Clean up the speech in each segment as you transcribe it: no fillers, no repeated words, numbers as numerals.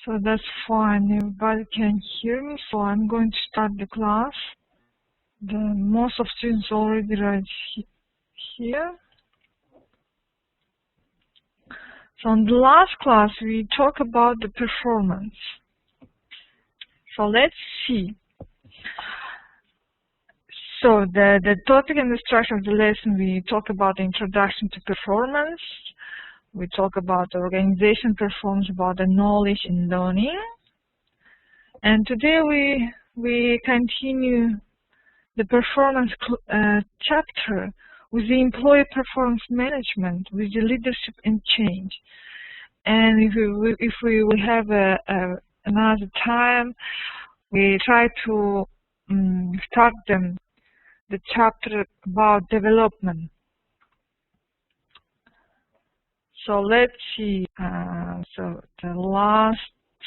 So that's fine, everybody can hear me, so I'm going to start the class. Most of students already right here. So in the last class we talked about the performance. So let's see. So the topic and the structure of the lesson, we talk about the introduction to performance. We talk about the organization performance, about the knowledge and learning. And today we continue the performance chapter with the employee performance management, with the leadership and change. And if we will have another time, we try to start the chapter about development. So let's see. So the last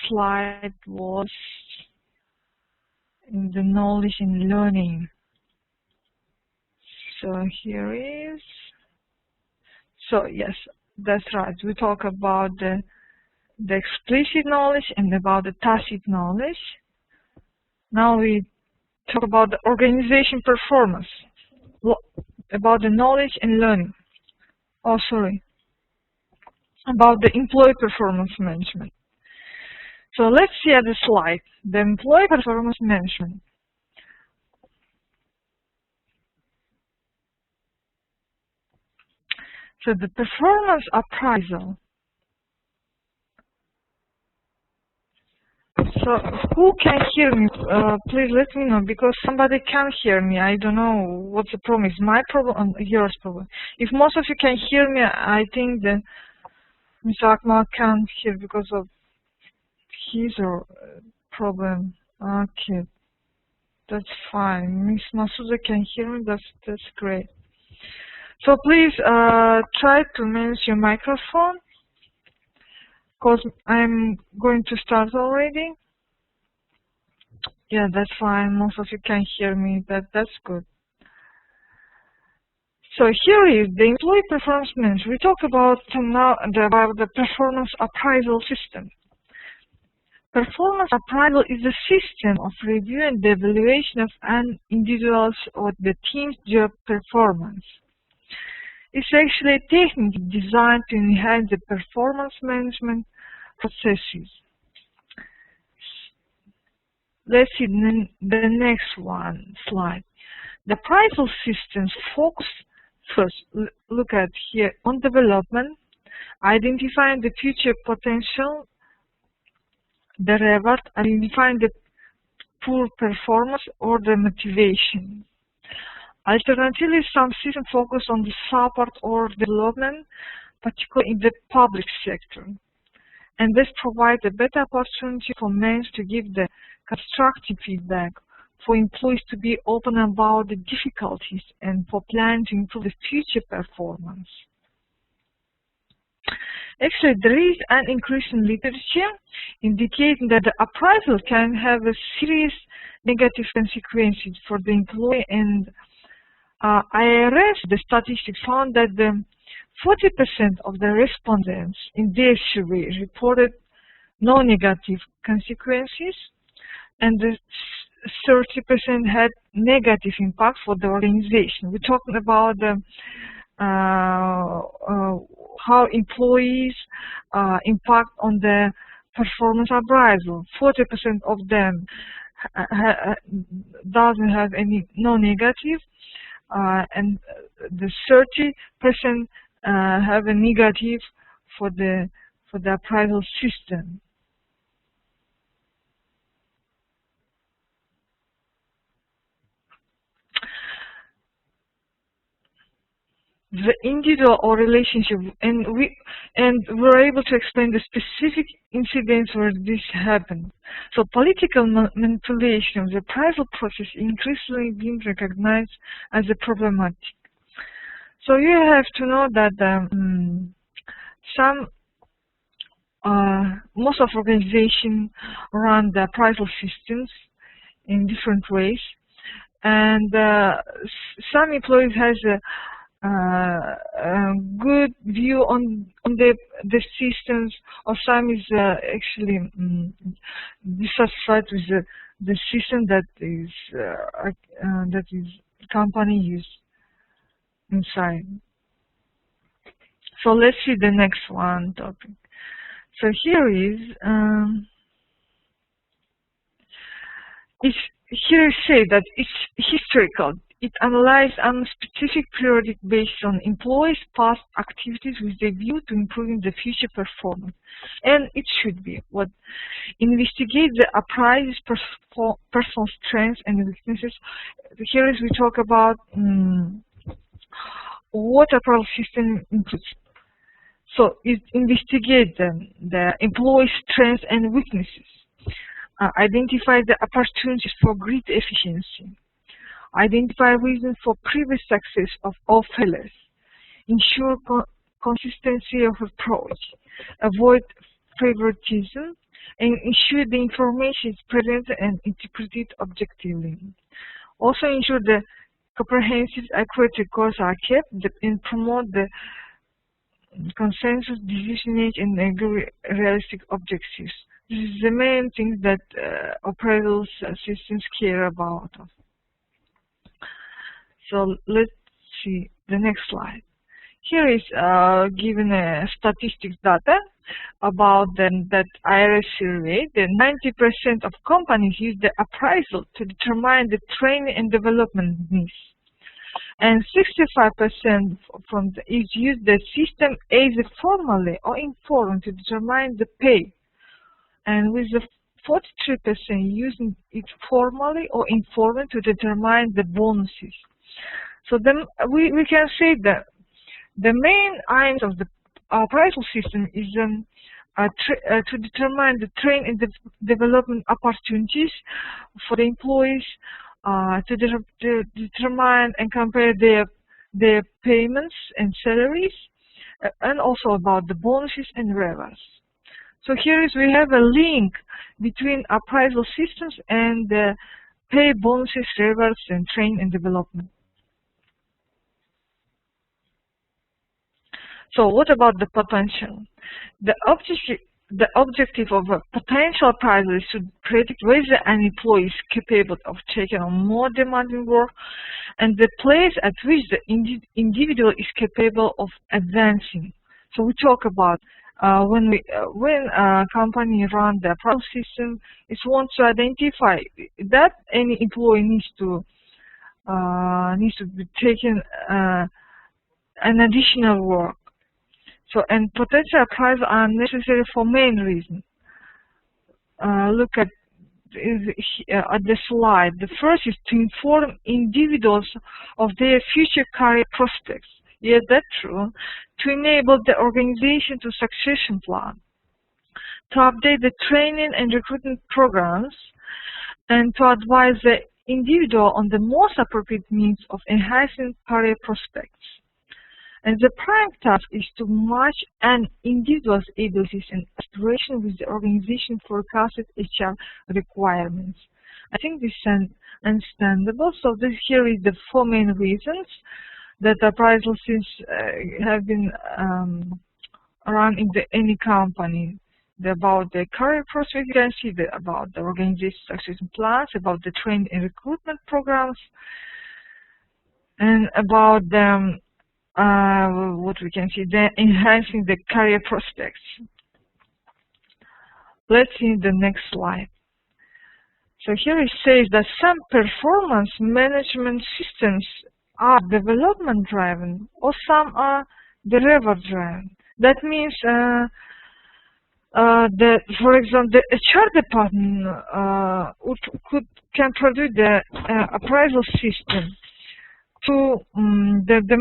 slide was in the knowledge and learning. So here is. So yes, that's right. We talk about the explicit knowledge and about the tacit knowledge. Now we talk about the organization performance, about the knowledge and learning. Oh, sorry. About the employee performance management. So let's see at the slide, the employee performance management. So the performance appraisal. So who can hear me? Please let me know, because somebody can't hear me. I don't know what's the problem. Is my problem or yours problem? If most of you can hear me, I think that Mr. Akmal can't hear because of his problem. Okay, that's fine. Miss Masuda can hear me. That's great. So please try to manage your microphone, because I'm going to start already. Yeah, that's fine. Most of you can hear me. That's good. So here is the employee performance management. We talked about now about the performance appraisal system. Performance appraisal is a system of review and evaluation of an individual's or the team's job performance. It's actually a technique designed to enhance the performance management processes. Let's see the next one slide. The appraisal systems focus first, look at here, on development, identifying the future potential, the reward, identifying the poor performance or the motivation. Alternatively, some systems focus on the support or development, particularly in the public sector. And this provides a better opportunity for managers to give the constructive feedback, for employees to be open about the difficulties, and for planning to improve the future performance. Actually, there is an increase in literature indicating that the appraisal can have a serious negative consequences for the employee, and IRS, the statistics found that 40% of the respondents in their survey reported no negative consequences, and the 30% had negative impact for the organization. We're talking about how employees impact on the performance appraisal. 40% of them doesn't have no negative, and the 30% have a negative for the appraisal system. The individual or relationship, and we're able to explain the specific incidents where this happened. So political manipulation of the appraisal process increasingly being recognized as a problematic. So you have to know that most of organizations run the appraisal systems in different ways, and some employees has good view on the systems, or some is actually dissatisfied with the system that is company use inside. So let's see the next one topic. So here is here is say that it's historical. It analyzes specific periodic based on employees' past activities with a view to improving the future performance. And it should be what investigate the appraise personal strengths and weaknesses. Here is we talk about what appraisal system includes. So it investigates the employees' strengths and weaknesses, identify the opportunities for greater efficiency, identify reasons for previous success or failures, ensure consistency of approach, avoid favoritism, and ensure the information is presented and interpreted objectively. Also ensure the comprehensive, accurate records are kept and promote the consensus, decision and agree realistic objectives. This is the main thing that appraisal systems care about. So let's see the next slide. Here is given a statistics data about that IRS survey. That 90% of companies use the appraisal to determine the training and development needs, and 65% use the system either formally or informally to determine the pay, and with the 43% using it formally or informally to determine the bonuses. So then we can say that the main aims of the appraisal system is to determine the training and development opportunities for the employees, to determine and compare their payments and salaries, and also about the bonuses and rewards. So here is we have a link between appraisal systems and the pay, bonuses, rewards, and training and development. So what about the potential? The objective of a potential appraisal is to predict whether an employee is capable of taking on more demanding work and the place at which the individual is capable of advancing. So we talk about when a company runs the appraisal system, it wants to identify that any employee needs to be taken an additional work. So, and potential appraisals are necessary for main reasons. Look at the slide. The first is to inform individuals of their future career prospects. Yes, that's true. To enable the organization to succession plan, to update the training and recruitment programs, and to advise the individual on the most appropriate means of enhancing career prospects. And the prime task is to match an individual's abilities and aspirations with the organization forecasted HR requirements. I think this is understandable. So this here is the 4 main reasons that appraisal systems have been run in any company. About the career prospects, you can see about the organization succession plans, about the training and recruitment programs, and about the what we can see, the enhancing the career prospects. Let's see the next slide. So here it says that some performance management systems are development driven, or some are the reward driven. That means for example, the HR department can produce the appraisal system. To the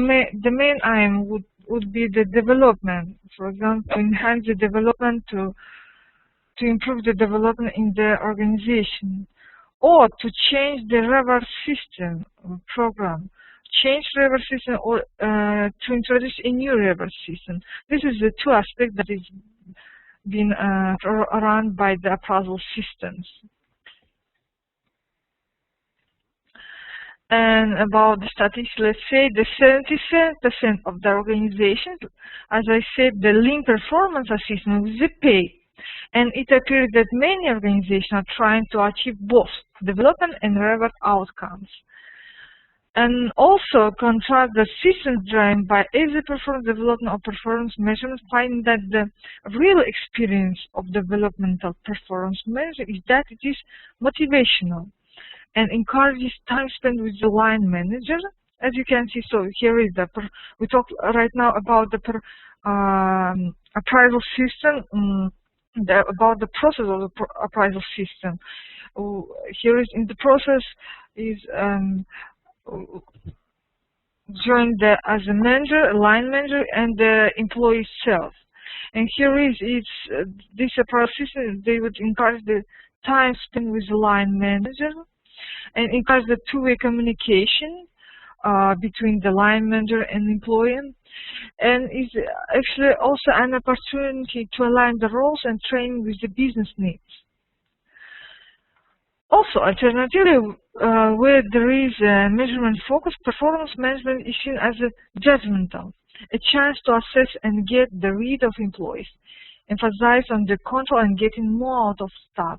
main aim would be the development, for example, to enhance the development, to improve the development in the organization, or to change the reward system program, change reward system, or to introduce a new reward system. This is the 2 aspects that is being run by the appraisal systems. And about the statistics, let's say the 77% of the organizations, as I said, the link performance assessment with the pay. And it appears that many organizations are trying to achieve both development and reward outcomes. And also contrast the systems driven by either performance development or performance measurement, finding that the real experience of developmental performance measurement is that it is motivational and encourages time spent with the line manager. As you can see, so here is we talk right now about the appraisal system, about the process of the appraisal system. Here is in the process is joined as a manager, a line manager, and the employee itself. And here is this appraisal system. They would encourage the time spent with the line manager and encourage the two-way communication between the line manager and employee, and is actually also an opportunity to align the roles and training with the business needs. Also, alternatively, where there is a measurement focus, performance management is seen as a judgmental, a chance to assess and get the read of employees, emphasize on the control and getting more out of staff,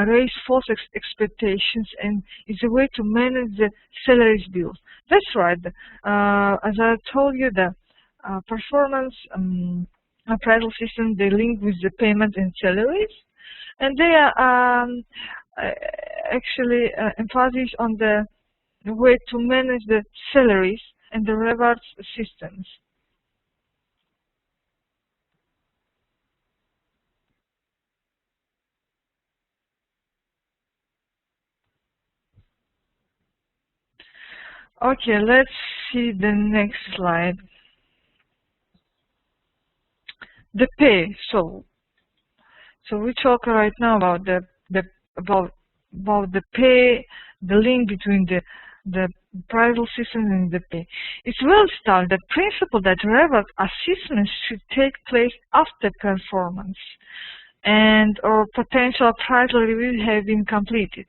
raise false expectations, and is a way to manage the salaries bills. That's right. As I told you, the performance appraisal system, they link with the payment and salaries, and they are actually emphasis on the way to manage the salaries and the rewards systems. Okay, let's see the next slide. The pay. So we talk right now about the pay, the link between the appraisal system and the pay. It's well established the principle that reward assessments should take place after performance and or potential appraisal reviews have been completed.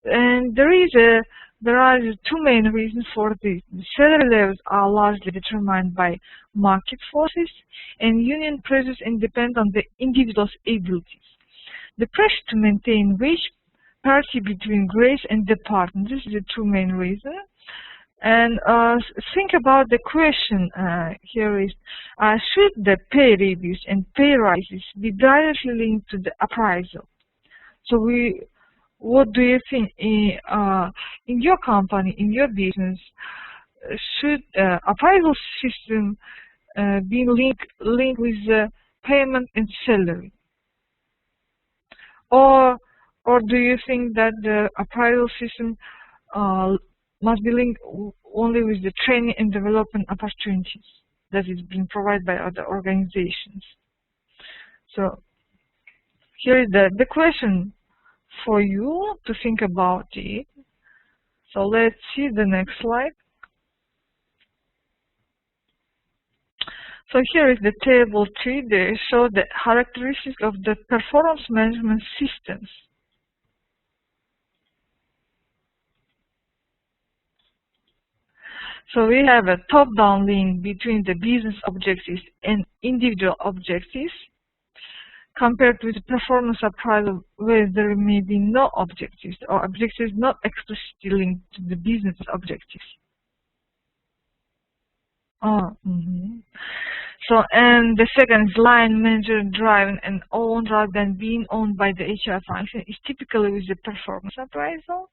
And there are two main reasons for this. The salary levels are largely determined by market forces, and union pressures and depend on the individual's abilities. The pressure to maintain wage parity between grades and departments, this is the two main reasons. And think about the question here is, should the pay reviews and pay rises be directly linked to the appraisal? So what do you think in your company, in your business, should appraisal system be linked with the payment and salary? Or do you think that the appraisal system must be linked only with the training and development opportunities that is being provided by other organizations? So here is the question for you to think about it. So let's see the next slide. So here is the table 3. They show the characteristics of the performance management systems. So we have a top-down link between the business objectives and individual objectives, compared with the performance appraisal where there may be no objectives or objectives not explicitly linked to the business objectives. So, and the second is line manager driven and owned rather than being owned by the HR function is typically with the performance appraisal.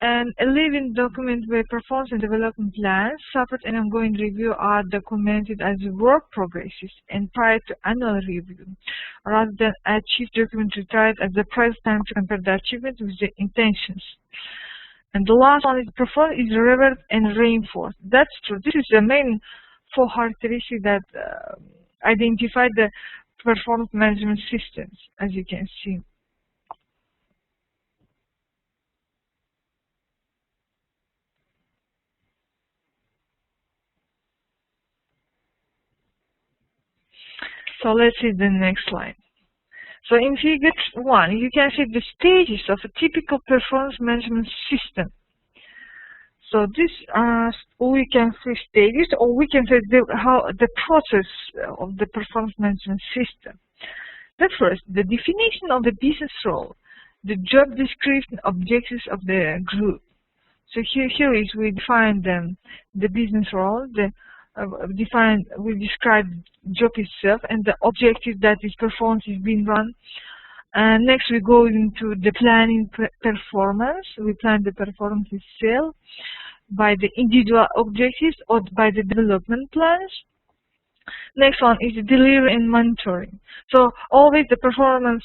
And a living document where performance and development plans, separate and ongoing review are documented as work progresses and prior to annual review, rather than a chief document retired at the present time to compare the achievements with the intentions. And the last one is performance is rewarded and reinforced. That's true. This is the main 4 characteristics that identify the performance management systems, as you can see. So let's see the next slide. So in figure 1, you can see the stages of a typical performance management system. So this we can say stages, or we can say how the process of the performance management system. The first, the definition of the business role, the job description, objectives of the group. So here is we define the business role, we describe job itself and the objective that is performance is being run. And next we go into the planning performance. We plan the performance itself by the individual objectives or by the development plans. Next one is delivery and monitoring. So always the performance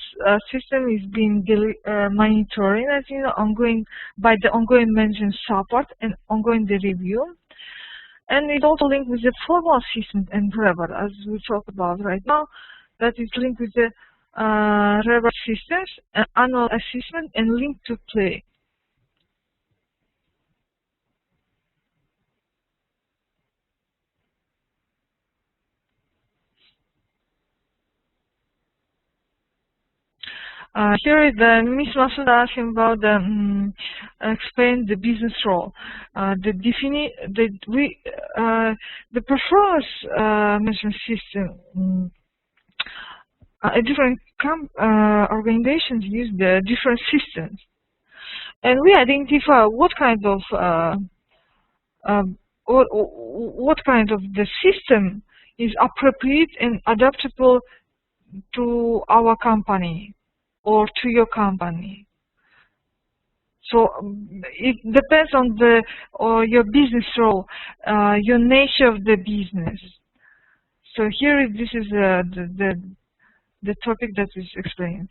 system is being monitoring, as you know, by the ongoing management support and ongoing the review. And it's also linked with the formal assessment and reward, as we talk about right now. That is linked with the reward systems, annual assessment, and link to play. Here is the Miss Masuda asking about explain the business role. The performance management system. Different organizations use the different systems, and we identify what kind of the system is appropriate and adaptable to our company or to your company. So it depends on your business role, your nature of the business. So here this is the topic that is explained.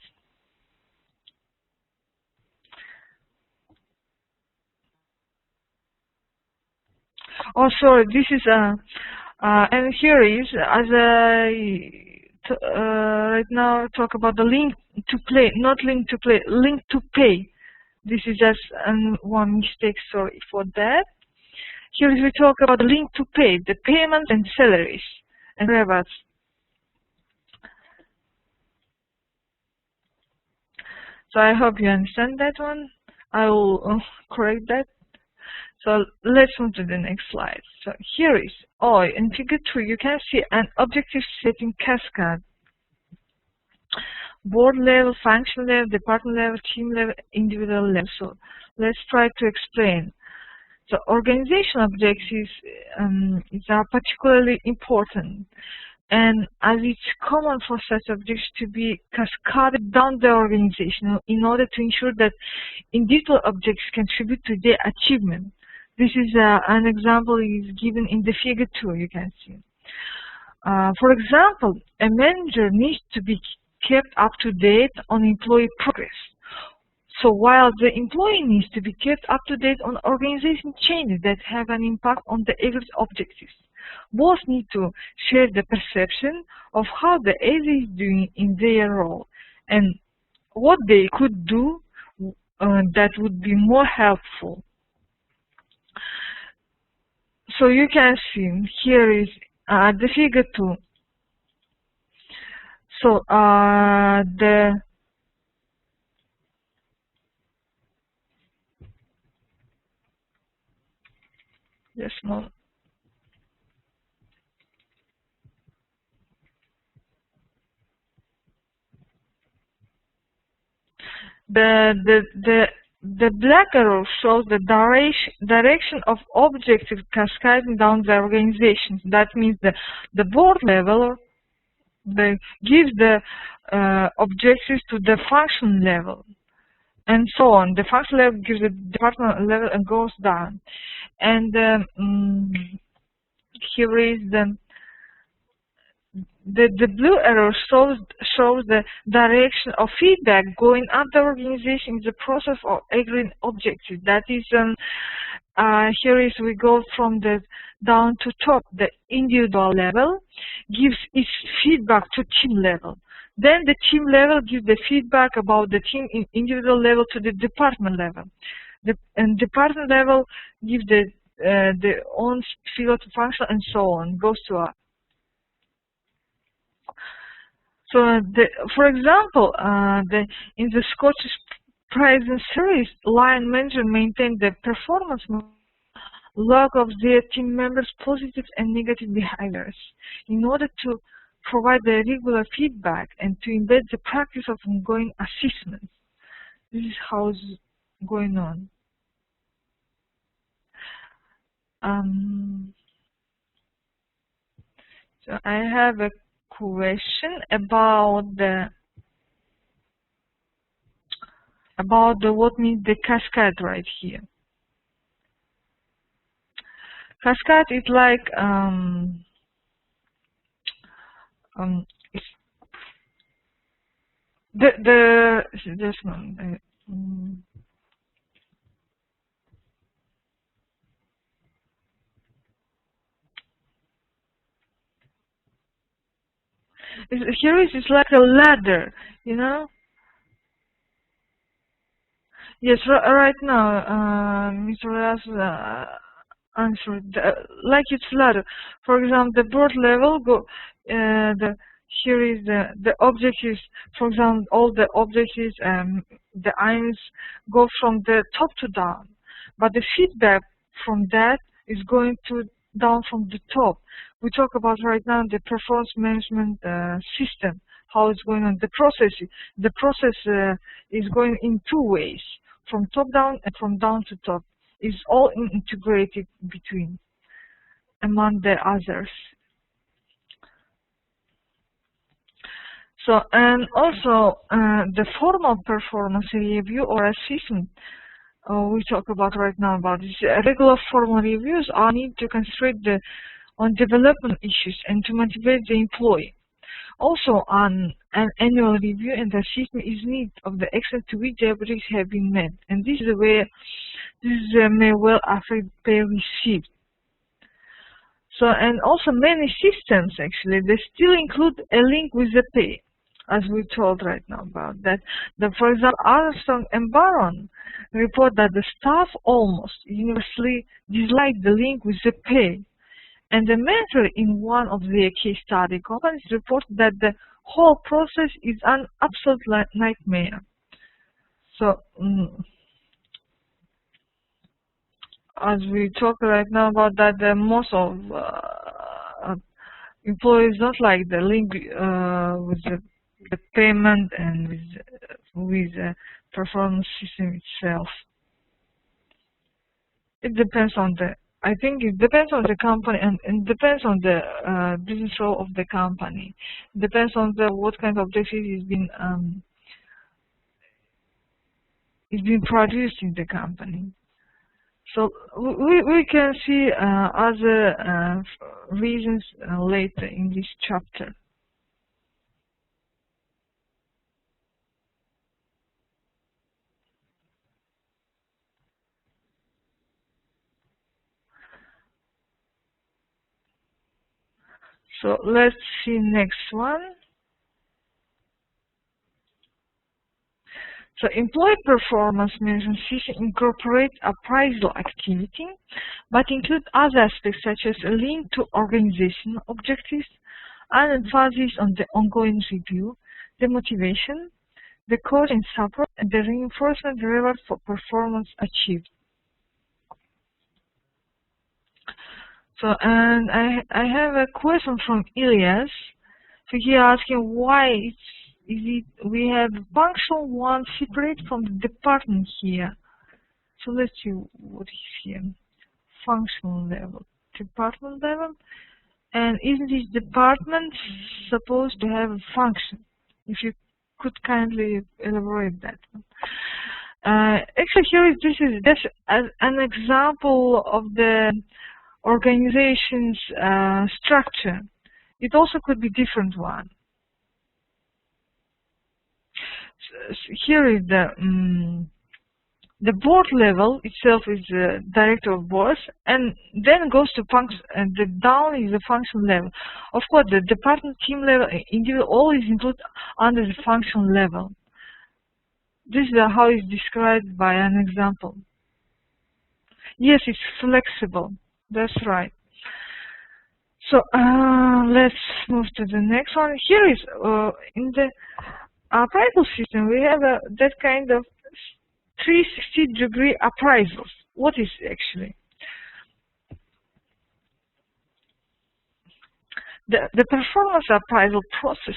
Oh, sorry, this is and here is, as right now talk about the link to play, not link to play, link to pay. This is just one mistake, sorry for that. Here we talk about the link to pay, the payments and salaries and rewards. So I hope you understand that one. I will correct that. So let's move to the next slide. So here is, in figure 2, you can see an objective setting cascade. Board level, function level, department level, team level, individual level. So let's try to explain. So organizational objectives are particularly important. And as it's common for such objectives to be cascaded down the organization in order to ensure that individual objectives contribute to their achievement. This is an example is given in the figure 2, you can see. For example, a manager needs to be kept up to date on employee progress. So while the employee needs to be kept up to date on organization changes that have an impact on the aggregate objectives. Both need to share the perception of how the AZ is doing in their role and what they could do that would be more helpful. So you can see here is the figure 2. So the black arrow shows the direction of objectives cascading down the organization. That means the board level gives the objectives to the function level, and so on. The function level gives the department level and goes down. And here is the blue arrow shows the direction of feedback going up the organization in the process of agreeing objectives. That is, here is we go from the down to top. The individual level gives its feedback to team level. Then the team level gives the feedback about the team in individual level to the department level. And department level gives the own field function and so on, goes to up. So, for example, in the Scottish Prize and Series, line manager maintained the performance log of their team members' positive and negative behaviors in order to provide the regular feedback and to embed the practice of ongoing assessment. This is how it's going on. So I have a question about what means the cascade right here. Cascade is like just one. Here is like a ladder, you know. Yes, right now, Mr. Raz answered like it's ladder. For example, the board level here is the objectives. For example, all the objectives, the aims go from the top to down, but the feedback from that is going to down from the top. We talk about right now the performance management system, how it's going on. The process is going in two ways, from top down and from down to top. Is all integrated between, among the others. So, and also the formal performance review or assessment we talk about right now about this. Regular formal reviews are needed to concentrate on development issues and to motivate the employee. Also, an annual review and assessment is needed of the extent to which the objectives have been met, and this is where may well affect pay received. So, and also many systems actually they still include a link with the pay, as we told right now about that. For example, Armstrong and Baron report that the staff almost universally dislike the link with the pay. And the mentor in one of their case study companies reported that the whole process is an absolute nightmare. So, as we talk right now about that, most of employees don't like the link with the payment and with the performance system itself. It depends on I think it depends on the company and it depends on the business role of the company. It depends on what kind of objective is being produced in the company. So we can see other reasons later in this chapter. So let's see next one. So employee performance management system incorporate appraisal activity, but include other aspects such as a link to organizational objectives, and emphasis on the ongoing review, the motivation, the coaching support, and the reinforcement reward for performance achieved. So, and I have a question from Elias. So he asking why we have function one separate from the department here. So let's see what is here. Function level, department level, and isn't this department supposed to have a function? If you could kindly elaborate that. Actually, here this is an example of the organization's structure. It also could be different one. So here is the board level itself is the director of boards, and then goes to function, and the down is the function level. Of course, the department, team level, individual, all is included under the function level. This is how it's described by an example. Yes, it's flexible. That's right. So let's move to the next one. Here is in the appraisal system we have that kind of 360-degree appraisals. What is actually? The performance appraisal process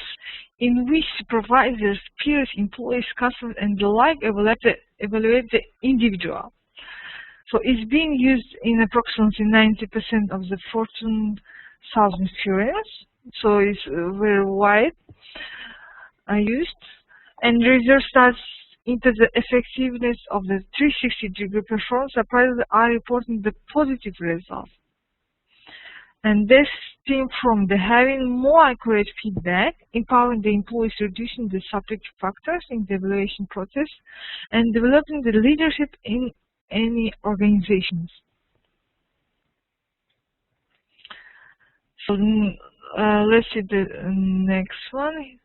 in which supervisors, peers, employees, customers, and the like evaluate the individual. So it's being used in approximately 90% of the Fortune 1000 firms. So it's very wide used. And research starts into the effectiveness of the 360-degree performance appraisal are reporting the positive results. And this stem from the having more accurate feedback, empowering the employees, reducing the subjective factors in the evaluation process, and developing the leadership in any organizations. So let's see the next one.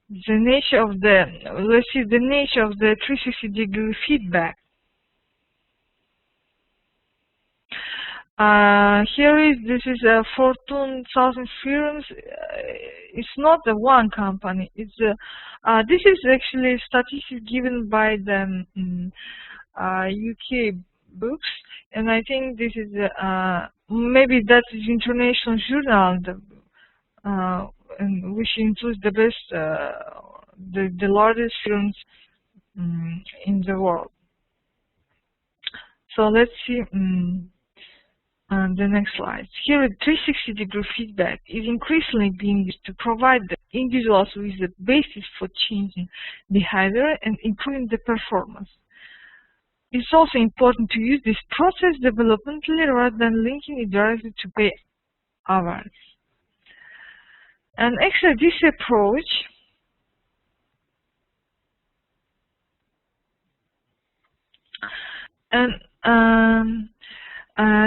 The nature of the, let's see the nature of the 360-degree feedback. This is a Fortune 1000 firms. It's not a one company. It's this is actually statistics given by the UK books, and I think this is maybe that is international journal, and which includes the best, the largest firms in the world. So let's see. The next slide. Here, 360-degree feedback is increasingly being used to provide the individuals with the basis for changing behavior and improving the performance. It's also important to use this process developmentally rather than linking it directly to pay hours. And actually, this approach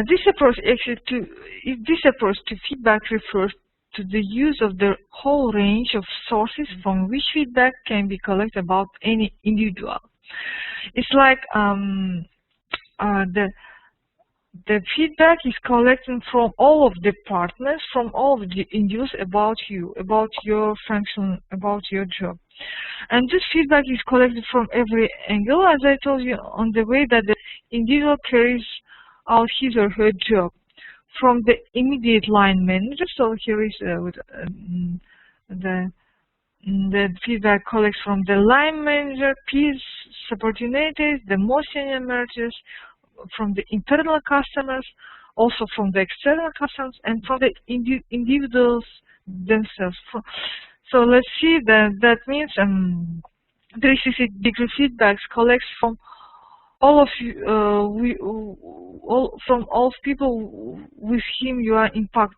this approach to feedback refers to the use of the whole range of sources from which feedback can be collected about any individual. It's like the feedback is collected from all of the partners, from all of the individuals about you, about your function, about your job. And this feedback is collected from every angle, as I told you, on the way that the individual carries out his or her job. From the immediate line manager, so here is the feedback collects from the line manager, peers, subordinates, the more senior managers, from the internal customers, also from the external customers, and from the individuals themselves. So let's see that means 360-degree feedbacks collects from all of you, from all people with whom you are in impact,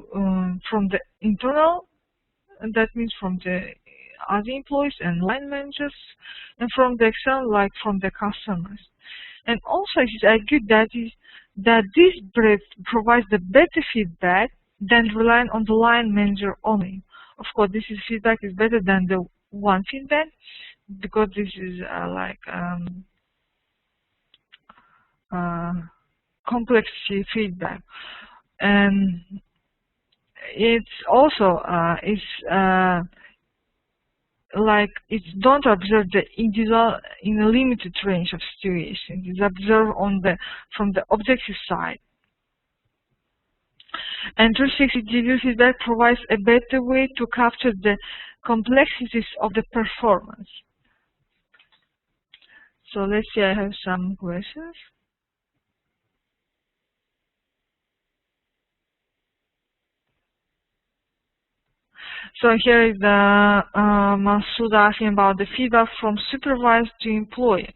from the internal, and that means from the other employees and line managers, and from the external, like from the customers. And also, it is argued that this breadth provides the better feedback than relying on the line manager only. Of course, this feedback is better than the one feedback, because this is complexity feedback, and it's also it's don't observe the individual in a limited range of situations. It's observed from the objective side. And 360-degree feedback provides a better way to capture the complexities of the performance. So let's see, I have some questions. So here is the Masood asking about the feedback from supervisor to employee.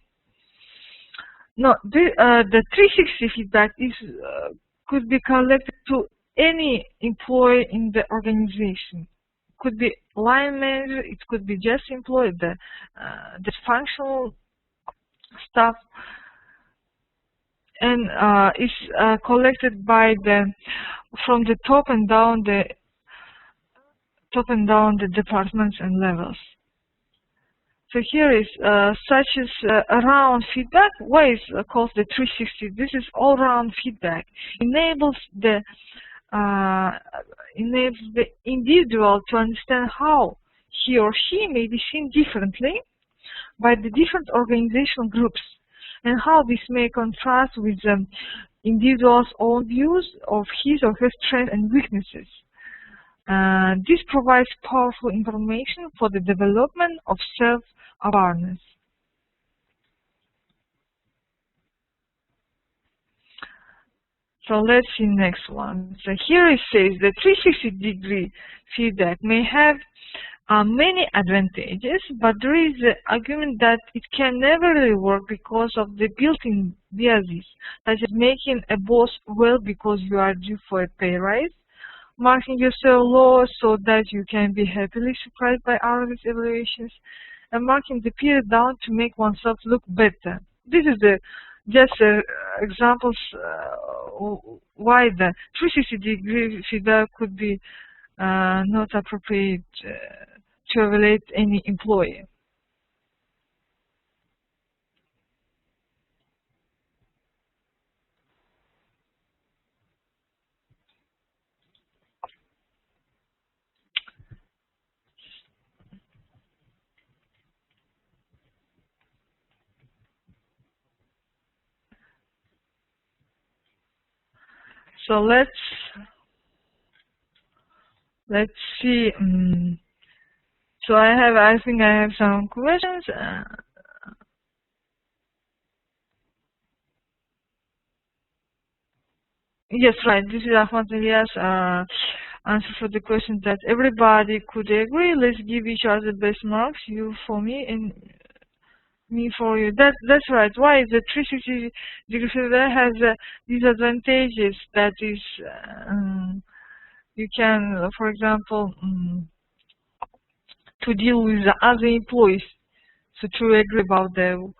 No, the 360 feedback is could be collected to any employee in the organization. Could be line manager, it could be just employee, the functional staff, and is collected by from the top and down the departments and levels. So here is such as around feedback. Why is called the 360? This is all-round feedback. Enables the individual to understand how he or she may be seen differently by the different organizational groups, and how this may contrast with the individual's own views of his or her strengths and weaknesses. This provides powerful information for the development of self-awareness. So let's see next one. So here it says the 360-degree feedback may have many advantages, but there is the argument that it can never really work because of the built-in biases, such as making a boss well because you are due for a pay rise, marking yourself low so that you can be happily surprised by others' evaluations, and marking the peer down to make oneself look better. This is just examples why the 360-degree feedback could be not appropriate to evaluate any employee. So let's see. So I think I have some questions. Yes, right. This is Ahmad Elias. Answer for the question that everybody could agree. Let's give each other best marks. You for me and me for you. That's right. Why the 360-degree feedback has these advantages? That is, you can, for example, to deal with the other employees, so to agree about to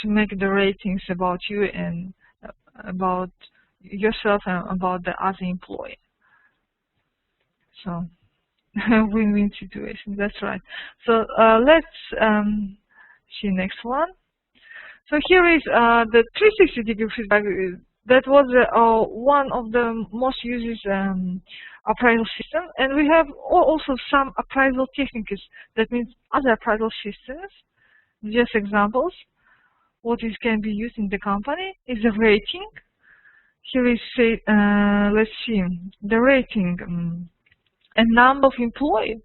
make the ratings about you and about yourself and about the other employee. So win-win situation. That's right. So let's see next one. So here is the 360-degree feedback. That was one of the most used appraisal system, and we have also some appraisal techniques. That means other appraisal systems. Just examples. What is can be used in the company is a rating. Here is say, let's see, the rating. A number of employee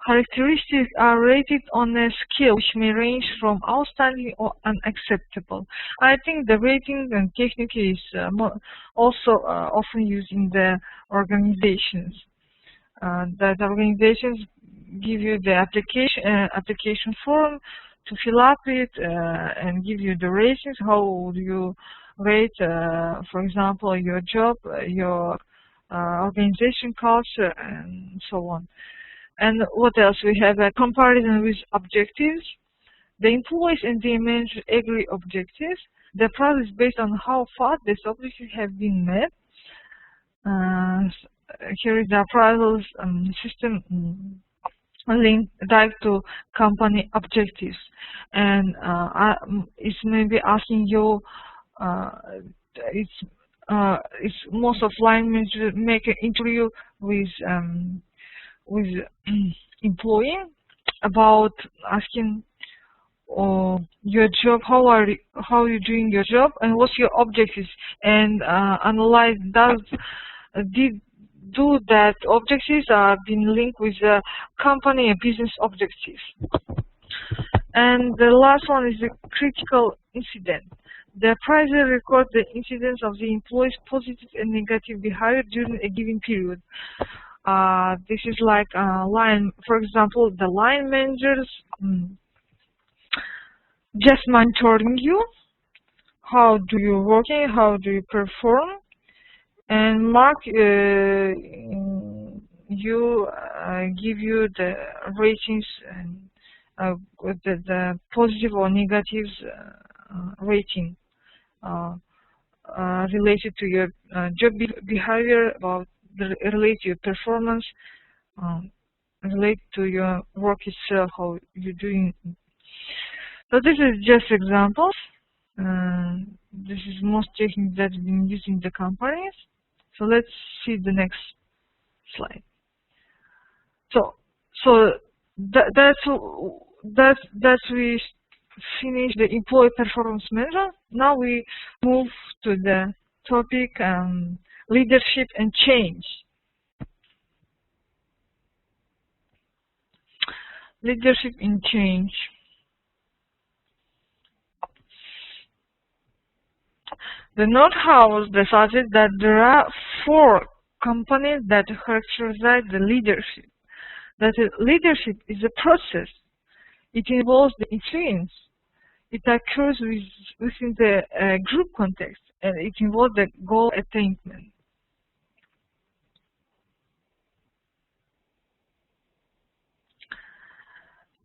characteristics are rated on a scale which may range from outstanding or unacceptable. I think the rating and technique is also often used in the organizations. That organizations give you the application form to fill up it and give you the ratings. How do you rate, for example, your job, your organization culture, and so on. And what else? We have a comparison with objectives. The employees and the managers agree objectives. The process is based on how far these objectives have been met. Here is the appraisal system linked direct to company objectives, and it's maybe asking you. It's most of line managers make an interview with employee about asking your job, how are you doing your job, and what's your objectives, and analyze do that objectives are being linked with the company and business objectives. And the last one is the critical incident. The appraiser records the incidence of the employee's positive and negative behavior during a given period. This is like line, for example, the line managers just monitoring you. How do you working? How do you perform? And mark give you the ratings and the positive or negatives rating related to your job behavior, about related to your performance, related to your work itself, how you're doing. So this is just examples. This is most techniques that's been used in the companies. So let's see the next slide. So that's we finish the employee performance measure. Now we move to the topic leadership and change. Leadership in change. The Northouse decided that there are 4 components that characterize the leadership. That leadership is a process. It involves the influence. It occurs within the group context, and it involves the goal attainment.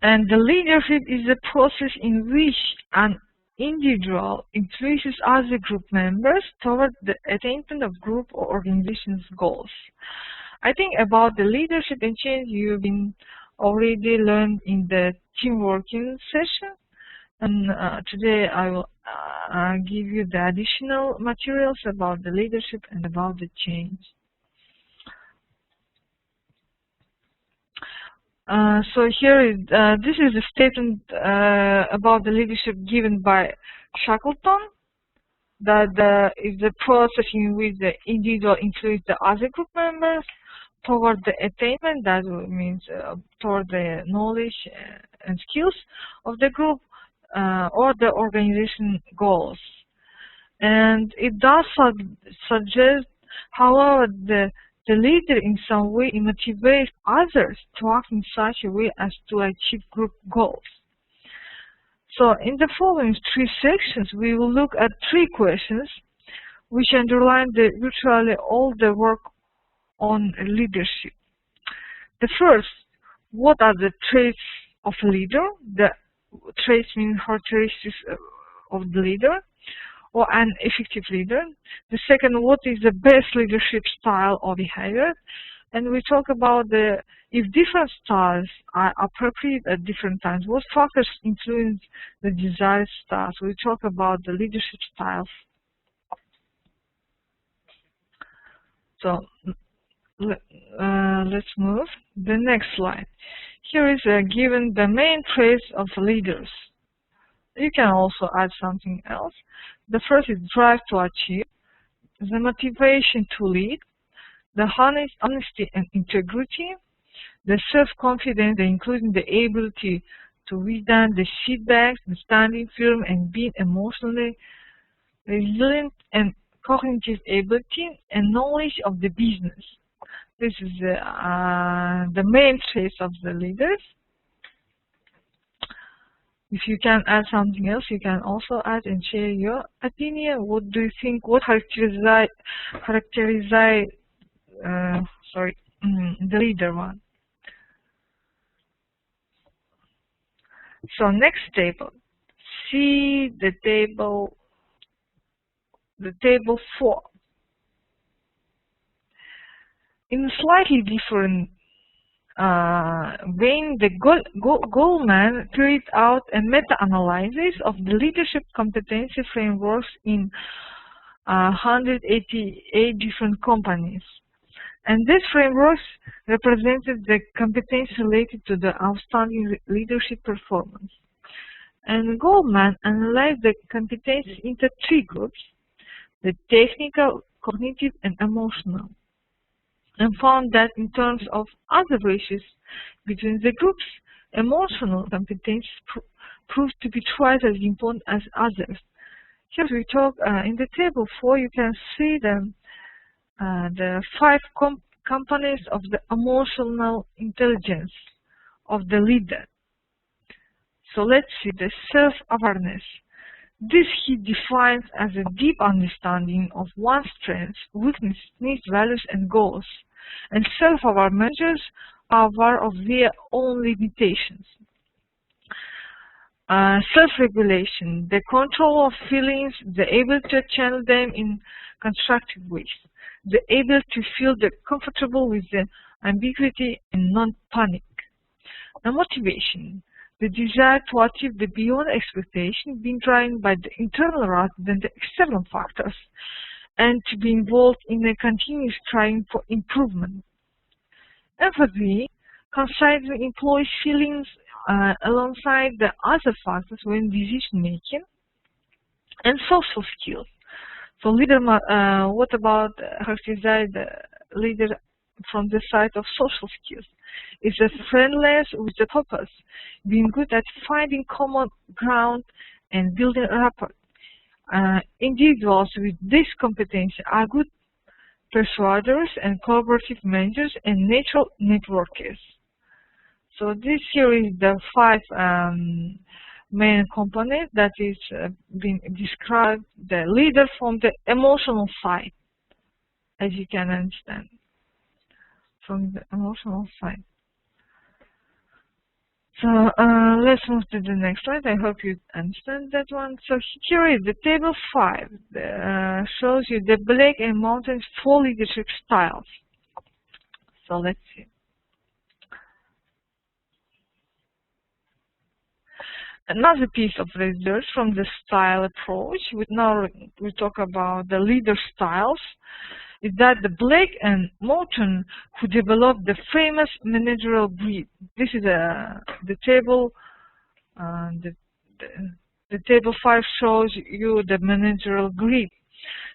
And the leadership is a process in which an individual influences other group members toward the attainment of group or organization's goals. I think about the leadership and change you've been already learned in the team working session, and today I will give you the additional materials about the leadership and about the change. So here is this is a statement about the leadership given by Shackleton, that is the process in which the individual influences the other group members toward the attainment, that means toward the knowledge and skills of the group or the organization goals. And it does suggest, however, the leader in some way motivates others to act in such a way as to achieve group goals. So in the following 3 sections, we will look at 3 questions which underline virtually all the work on leadership. The first, what are the traits of a leader? The traits mean characteristics of the leader or an effective leader. The second, what is the best leadership style or behavior? And we talk about if different styles are appropriate at different times, what factors influence the desired styles. We talk about the leadership styles. So let's move. The next slide. Here is given the main traits of leaders. You can also add something else. The first is drive to achieve, the motivation to lead, the honesty and integrity, the self-confidence, including the ability to withstand the feedback, the standing firm and being emotionally resilient, and cognitive ability and knowledge of the business. This is the main traits of the leaders. If you can add something else, you can also add and share your opinion. What do you think? What characterize the leader one? So next table. See the table 4. In a slightly different vein, the Goleman carried out a meta-analysis of the leadership competency frameworks in 188 different companies. And these frameworks represented the competence related to the outstanding leadership performance. And Goleman analyzed the competencies into 3 groups: the technical, cognitive, and emotional, and found that in terms of other ratios between the groups, emotional competencies proved to be twice as important as others. Here we talk in the table 4. You can see the 5 components of the emotional intelligence of the leader. So let's see the self-awareness. This he defines as a deep understanding of one's strengths, weaknesses, needs, values, and goals. And self-aware managers are aware of their own limitations. Self-regulation, the control of feelings, the ability to channel them in constructive ways, the ability to feel comfortable with the ambiguity and non-panic. And motivation, the desire to achieve the beyond expectation, being driven by the internal rather than the external factors, and to be involved in a continuous striving for improvement. Empathy, considering employees' feelings alongside the other factors when decision making. And social skills. So leader, what about characterize the leader from the side of social skills. It's a friendliness with the purpose, being good at finding common ground and building rapport. Individuals with this competency are good persuaders and collaborative managers and natural networkers. So this here is the 5 main components that is being described, the leader from the emotional side, as you can understand, from the emotional side. So let's move to the next slide. I hope you understand that one. So here is the table 5. Shows you the Blake and Mouton's 4 leadership styles. So let's see. Another piece of research from the style approach, we talk about the leader styles, is that the Blake and Mouton, who developed the famous managerial grid. This is the table. The table 5 shows you the managerial grid.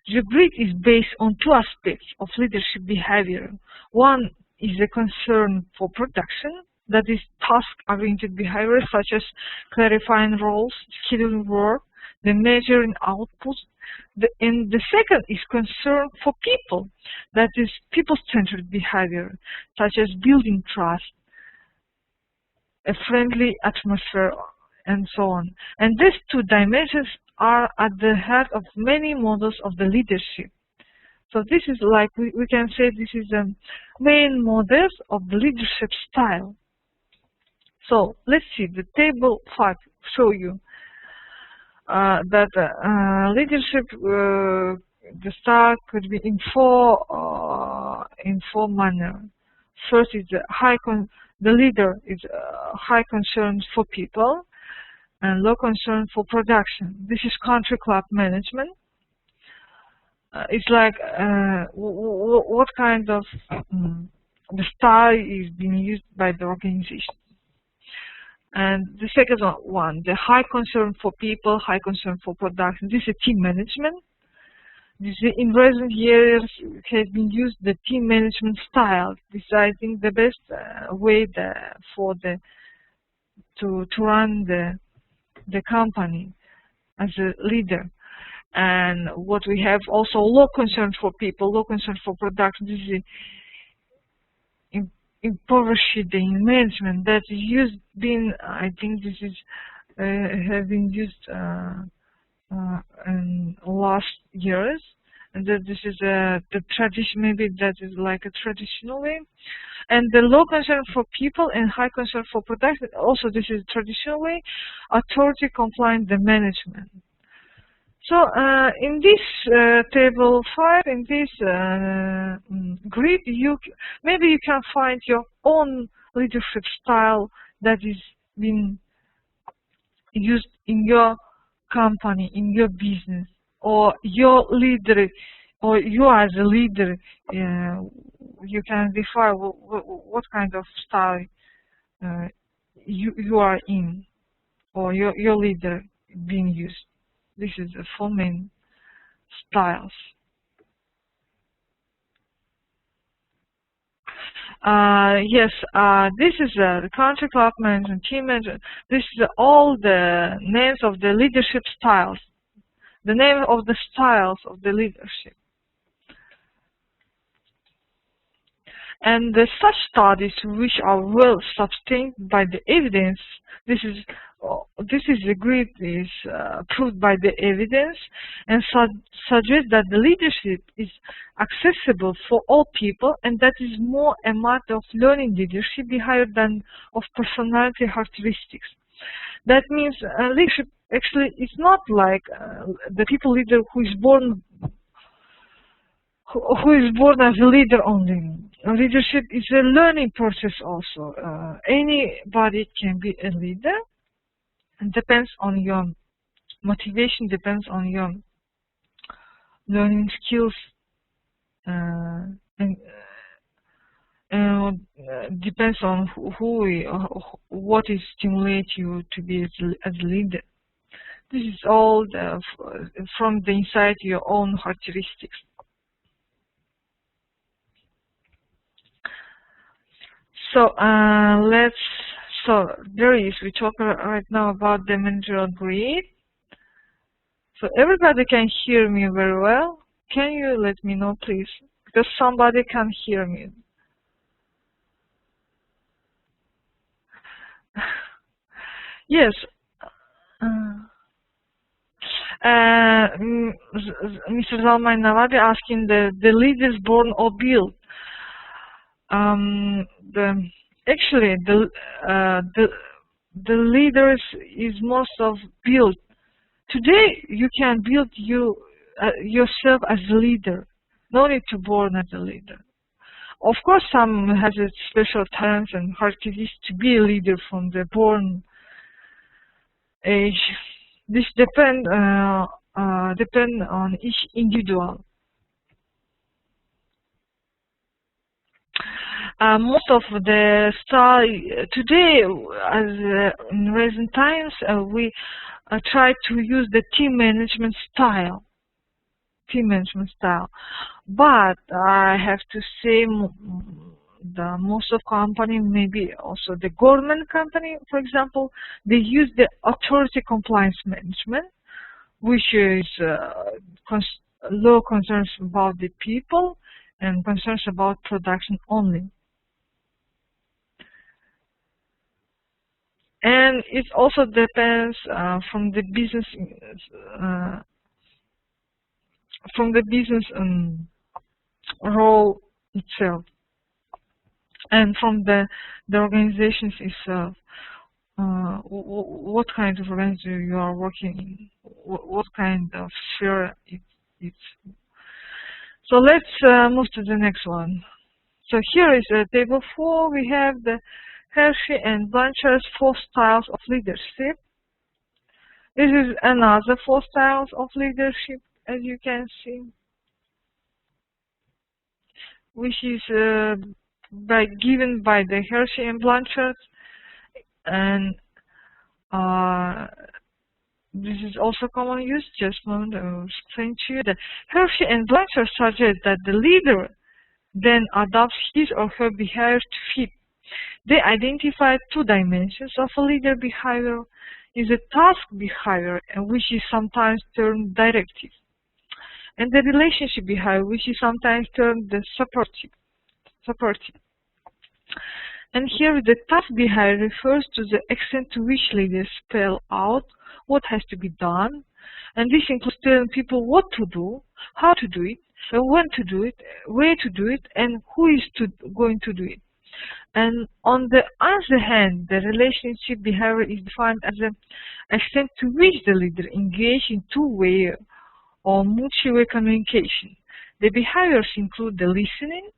The grid is based on 2 aspects of leadership behavior. One is the concern for production, that is task-oriented behavior such as clarifying roles, scheduling work, the measuring output. And the second is concern for people, that is people-centered behavior, such as building trust, a friendly atmosphere, and so on. And these 2 dimensions are at the heart of many models of the leadership. So this is like, we can say this is the main models of the leadership style. So let's see, the table 5 show you that leadership, the style could be in 4 manner. First is the leader is high concern for people and low concern for production. This is country club management. It's like what kind of the style is being used by the organization. And the second one, the high concern for people, high concern for production. This is team management. This is, in recent years has been used the team management style. This is, I think, the best way to run the company as a leader. And what we have also low concern for people, low concern for production. This is impoverished in management that is used. I think this is have been used in last years, and that this is the tradition. Maybe that is like a traditional way. And the low concern for people and high concern for production. Also, this is a traditional way. Authority compliant the management. So in this table 5, in this grid, maybe you can find your own leadership style that is being used in your company, in your business, or your leader, or you as a leader. You can define what kind of style you are in, or your leader being used. This is the 4 main styles. Yes, this is the country club management, team management. This is all the names of the leadership styles, the name of the styles of the leadership. And such studies which are well substantiated by the evidence, this is the grid is proved by the evidence, and suggests that the leadership is accessible for all people, and that is more a matter of learning leadership behavior than of personality characteristics. That means leadership actually is not like the people leader who is born as a leader only. Leadership is a learning process also. Anybody can be a leader. It depends on your motivation, depends on your learning skills, and depends on what is stimulates you to be as a leader. This is all from the inside your own characteristics. So there is, we talk right now about the managerial grade. So everybody can hear me very well. Can you let me know, please? Because somebody can hear me. Yes. Mr. Zalman Nawadi asking the leaders born or built. Actually the leaders is most of built. Today you can build yourself as a leader. No need to born as a leader. Of course, some has a special talents and characteristics to be a leader from the born age. This depend on each individual. Most of the style today, as in recent times, we try to use the team management style. But I have to say, the most of company, maybe also the government company, for example, they use the authority compliance management, which is low concerns about the people and concerns about production only. And it also depends from the business role itself, and from the organizations itself. What kind of organization you are working in? What kind of sphere it's. So let's move to the next one. So here is table 4. We have the Hershey and Blanchard's 4 styles of leadership. This is another 4 styles of leadership, as you can see, which is given by the Hershey and Blanchard, and this is also common use. Just a moment, I will explain to you. The Hershey and Blanchard suggest that the leader then adopts his or her behavior to fit. They identify 2 dimensions of a leader behavior: is a task behavior, which is sometimes termed directive, and the relationship behavior, which is sometimes termed the supportive. And here the task behavior refers to the extent to which leaders spell out what has to be done, and this includes telling people what to do, how to do it, when to do it, where to do it, and who is going to do it. And on the other hand, the relationship behavior is defined as the extent to which the leader engages in two-way or multi-way communication. The behaviors include the listening,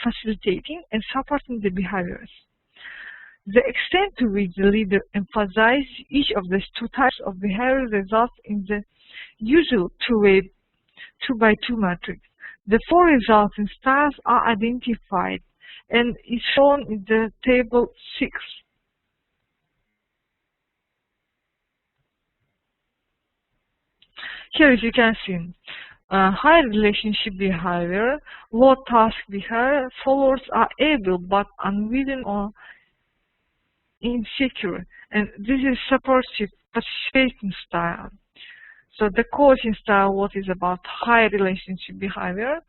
facilitating, and supporting the behaviors. The extent to which the leader emphasizes each of these 2 types of behavior results in the usual 2-by-2 matrix. The 4 resulting styles are identified and is shown in the table 6. Here, as you can see, high relationship behavior, low task behavior, followers are able but unwilling or insecure, and this is supportive participating style. So the coaching style, what is about high relationship behavior,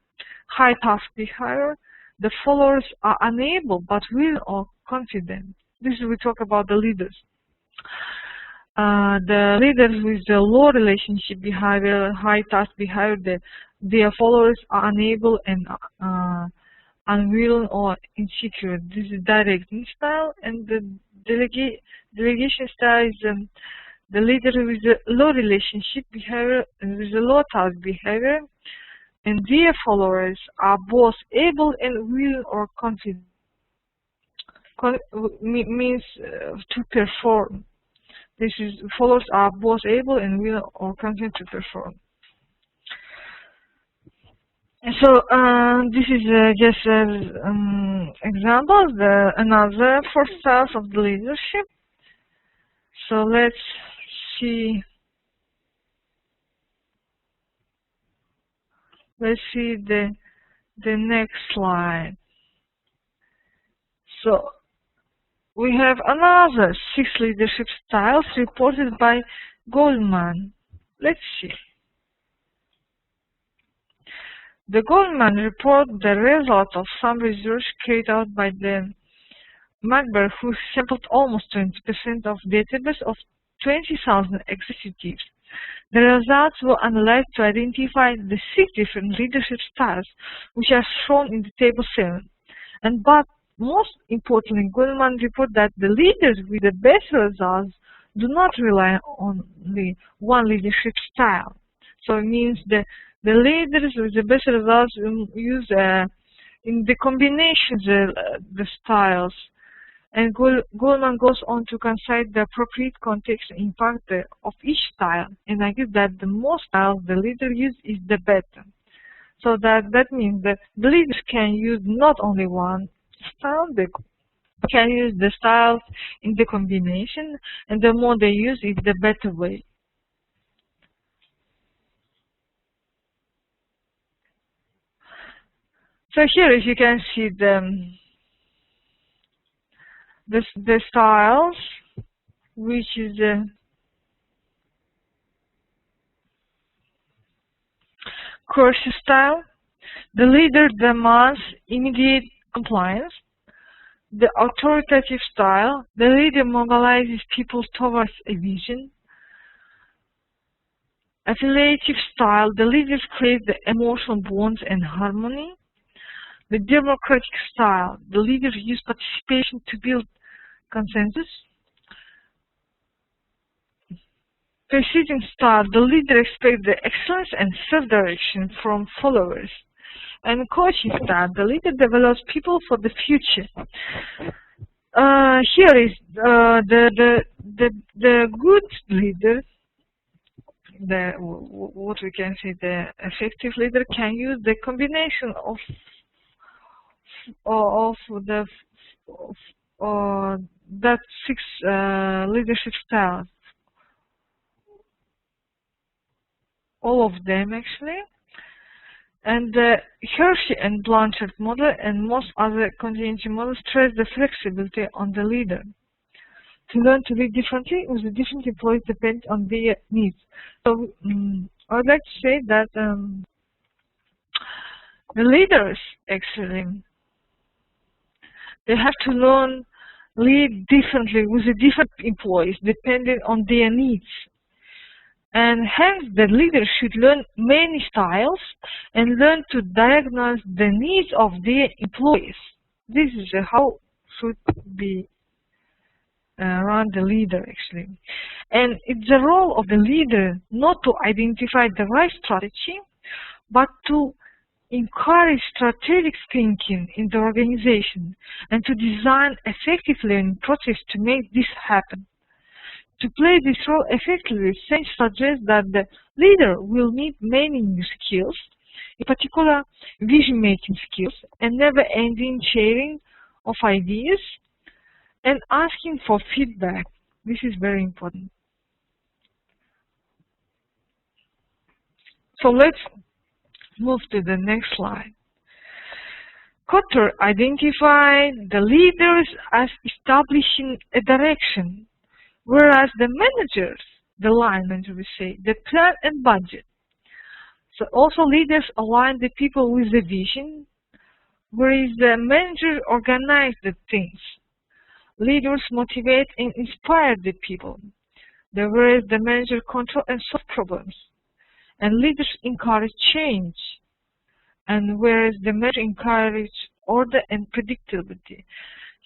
high task behavior, the followers are unable but willing or confident. This is we talk about the leaders. The leaders with the low relationship behavior, high task behavior, their followers are unable and unwilling or insecure. This is directing style, and the delegation style is the leader with the low relationship behavior and with the low task behavior, and their followers are both able and willing or confident. Means to perform. This is followers are both able and willing or confident to perform. And so this is just an example. Another 4 styles of the leadership. So let's see. Let's see the next slide. So we have another 6 leadership styles reported by Goleman. Let's see. The Goleman report the result of some research carried out by the McBain, who sampled almost 20% of database of 20,000 executives. The results were analyzed to identify the 6 different leadership styles, which are shown in the table 7. But most importantly, Goleman reported that the leaders with the best results do not rely on only one leadership style. So it means the leaders with the best results use in the combinations the styles. And Goleman goes on to consider the appropriate context and impact of each style, and argues that the more styles the leader uses is the better. So that means that the leaders can use not only one style, they can use the styles in the combination, and the more they use it, the better way. So here, as you can see, the styles, which is coercive style. The leader demands immediate compliance. The authoritative style, the leader mobilizes people towards a vision. Affiliative style, the leaders create the emotional bonds and harmony. The democratic style, the leaders use participation to build consensus. Persuading style, the leader expects the excellence and self-direction from followers. And coaching style, the leader develops people for the future. Here is the good leader. What we can say, the effective leader can use the combination of that 6 leadership styles, all of them actually. And the Hershey and Blanchard model and most other continuity models stress the flexibility on the leader to learn to lead differently with the different employees depending on their needs. So I would like to say that the leaders actually, they have to learn lead differently with the different employees depending on their needs. And hence the leader should learn many styles and learn to diagnose the needs of their employees. This is how should be run the leader actually. And it's the role of the leader not to identify the right strategy, but to encourage strategic thinking in the organization and to design effective learning process to make this happen. To play this role effectively, Sage suggests that the leader will need many new skills, in particular vision-making skills, and never-ending sharing of ideas and asking for feedback. This is very important. So let's move to the next slide. Kotter identified the leaders as establishing a direction, whereas the managers, the line manager we say, the plan and budget. So also leaders align the people with the vision, whereas the manager organize the things. Leaders motivate and inspire the people, whereas the manager control and solve problems. And leaders encourage change, and whereas the manager encourage order and predictability.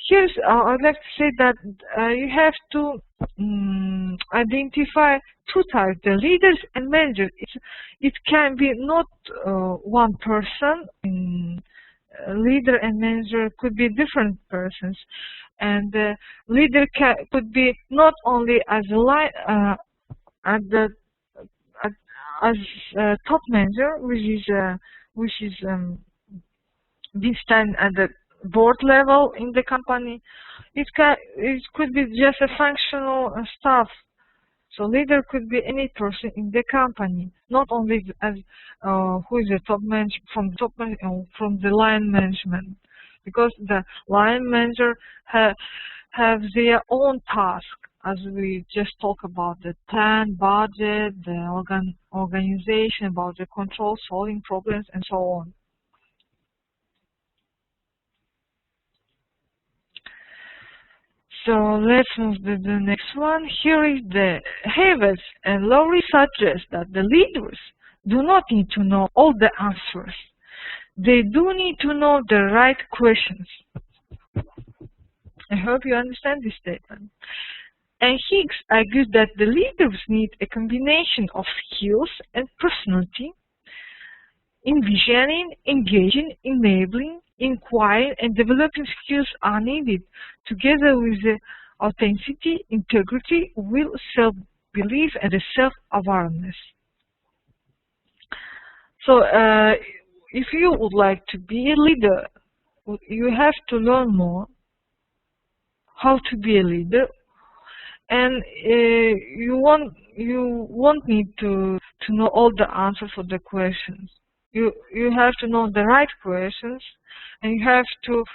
Here's, I'd like to say that you have to identify 2 types, the leaders and managers. It can be not one person. Leader and manager could be different persons, and the leader could be not only as a line as top manager, which is being stand at the board level in the company. It could be just a functional staff. So leader could be any person in the company, not only as who is the top manager from the line management, because the line manager have their own task, as we just talked about the plan, budget, the organization, about the control, solving problems, and so on. So let's move to the next one. Here is the Heifetz and Laurie suggest that the leaders do not need to know all the answers. They do need to know the right questions. I hope you understand this statement. And Higgs argues that the leaders need a combination of skills and personality. Envisioning, engaging, enabling, inquiring, and developing skills are needed, together with the authenticity, integrity, will, self-belief, and the self-awareness. So, if you would like to be a leader, you have to learn more how to be a leader, and you won't need to know all the answers for the questions. You have to know the right questions, and you have to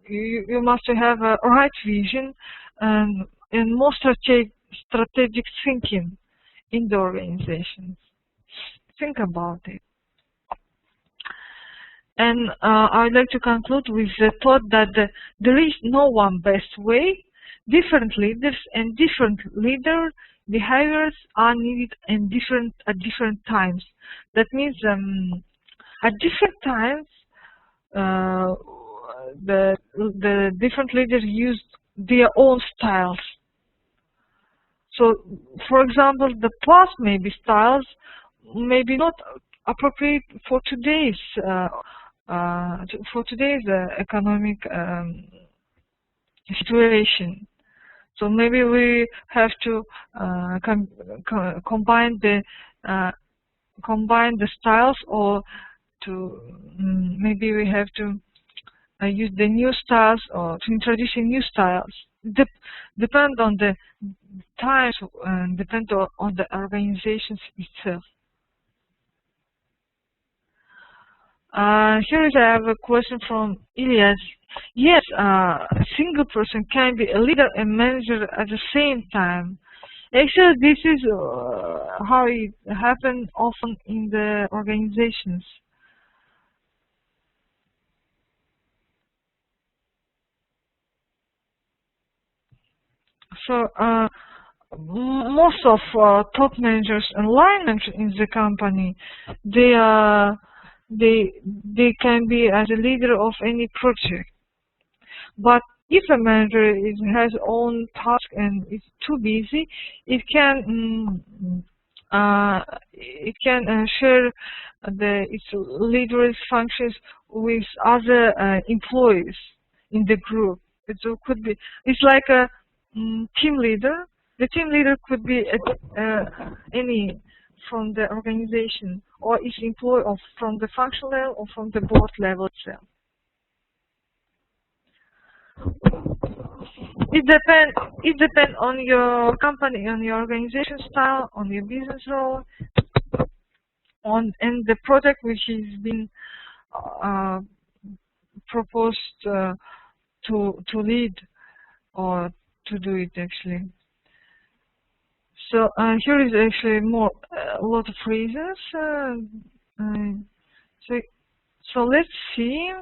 you must have a right vision and more strategic thinking in the organizations. Think about it. And I would like to conclude with the thought that there is no one best way. Different leaders and different leader behaviors are needed at different times. That means at different times the different leaders use their own styles. So, for example, the plus maybe styles maybe not appropriate for today's economic situation. So maybe we have to combine the styles, or to maybe we have to use the new styles, or to introduce new styles. Depend on the times and depend on the organizations itself. Here I have a question from Ilyas. Yes, a single person can be a leader and manager at the same time. Actually, this is how it happens often in the organizations. So, most of top managers and line managers in the company, they can be as a leader of any project. But if a manager has own task and is too busy, it can share its leader's functions with other employees in the group. It's like a team leader. The team leader could be any from the organization, or is employee from the functional level or from the board level itself. It depends on your company, on your organization style, on your business role, and the project which is being proposed to lead or to do it actually. So here is actually a lot of reasons. So let's see.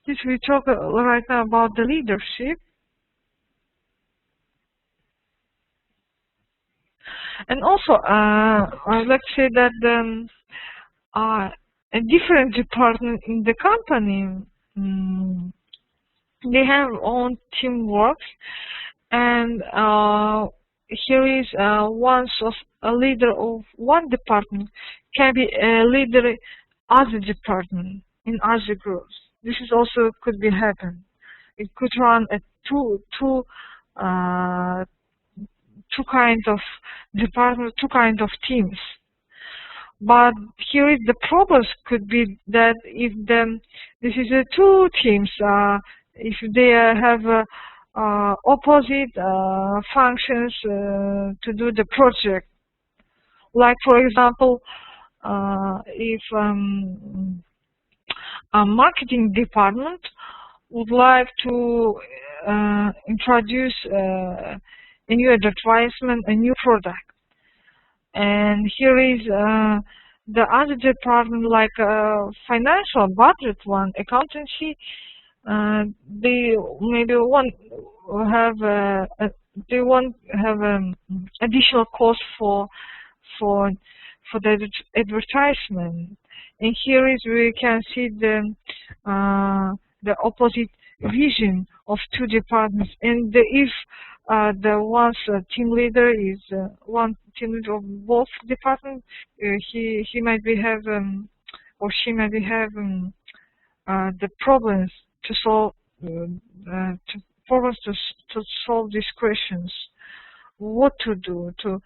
If we talk right now about the leadership, and also I'd like to say that a different department in the company, they have own teamwork, and here is a leader of one department can be a leader in other department in other groups. This is also could be happen. It could run at two kind of departments, two kind of teams. But here is the problems could be that if this is two teams, if they have opposite functions to do the project. Like for example, if marketing department would like to introduce a new advertisement, a new product. And here is the other department, like financial budget one, accountancy. They maybe they won't have additional cost for the advertisement. And here is we can see the opposite vision of two departments. And if the one's team leader is one team leader of both departments, he might be having or she might be having the problems to solve to solve these questions. What to do to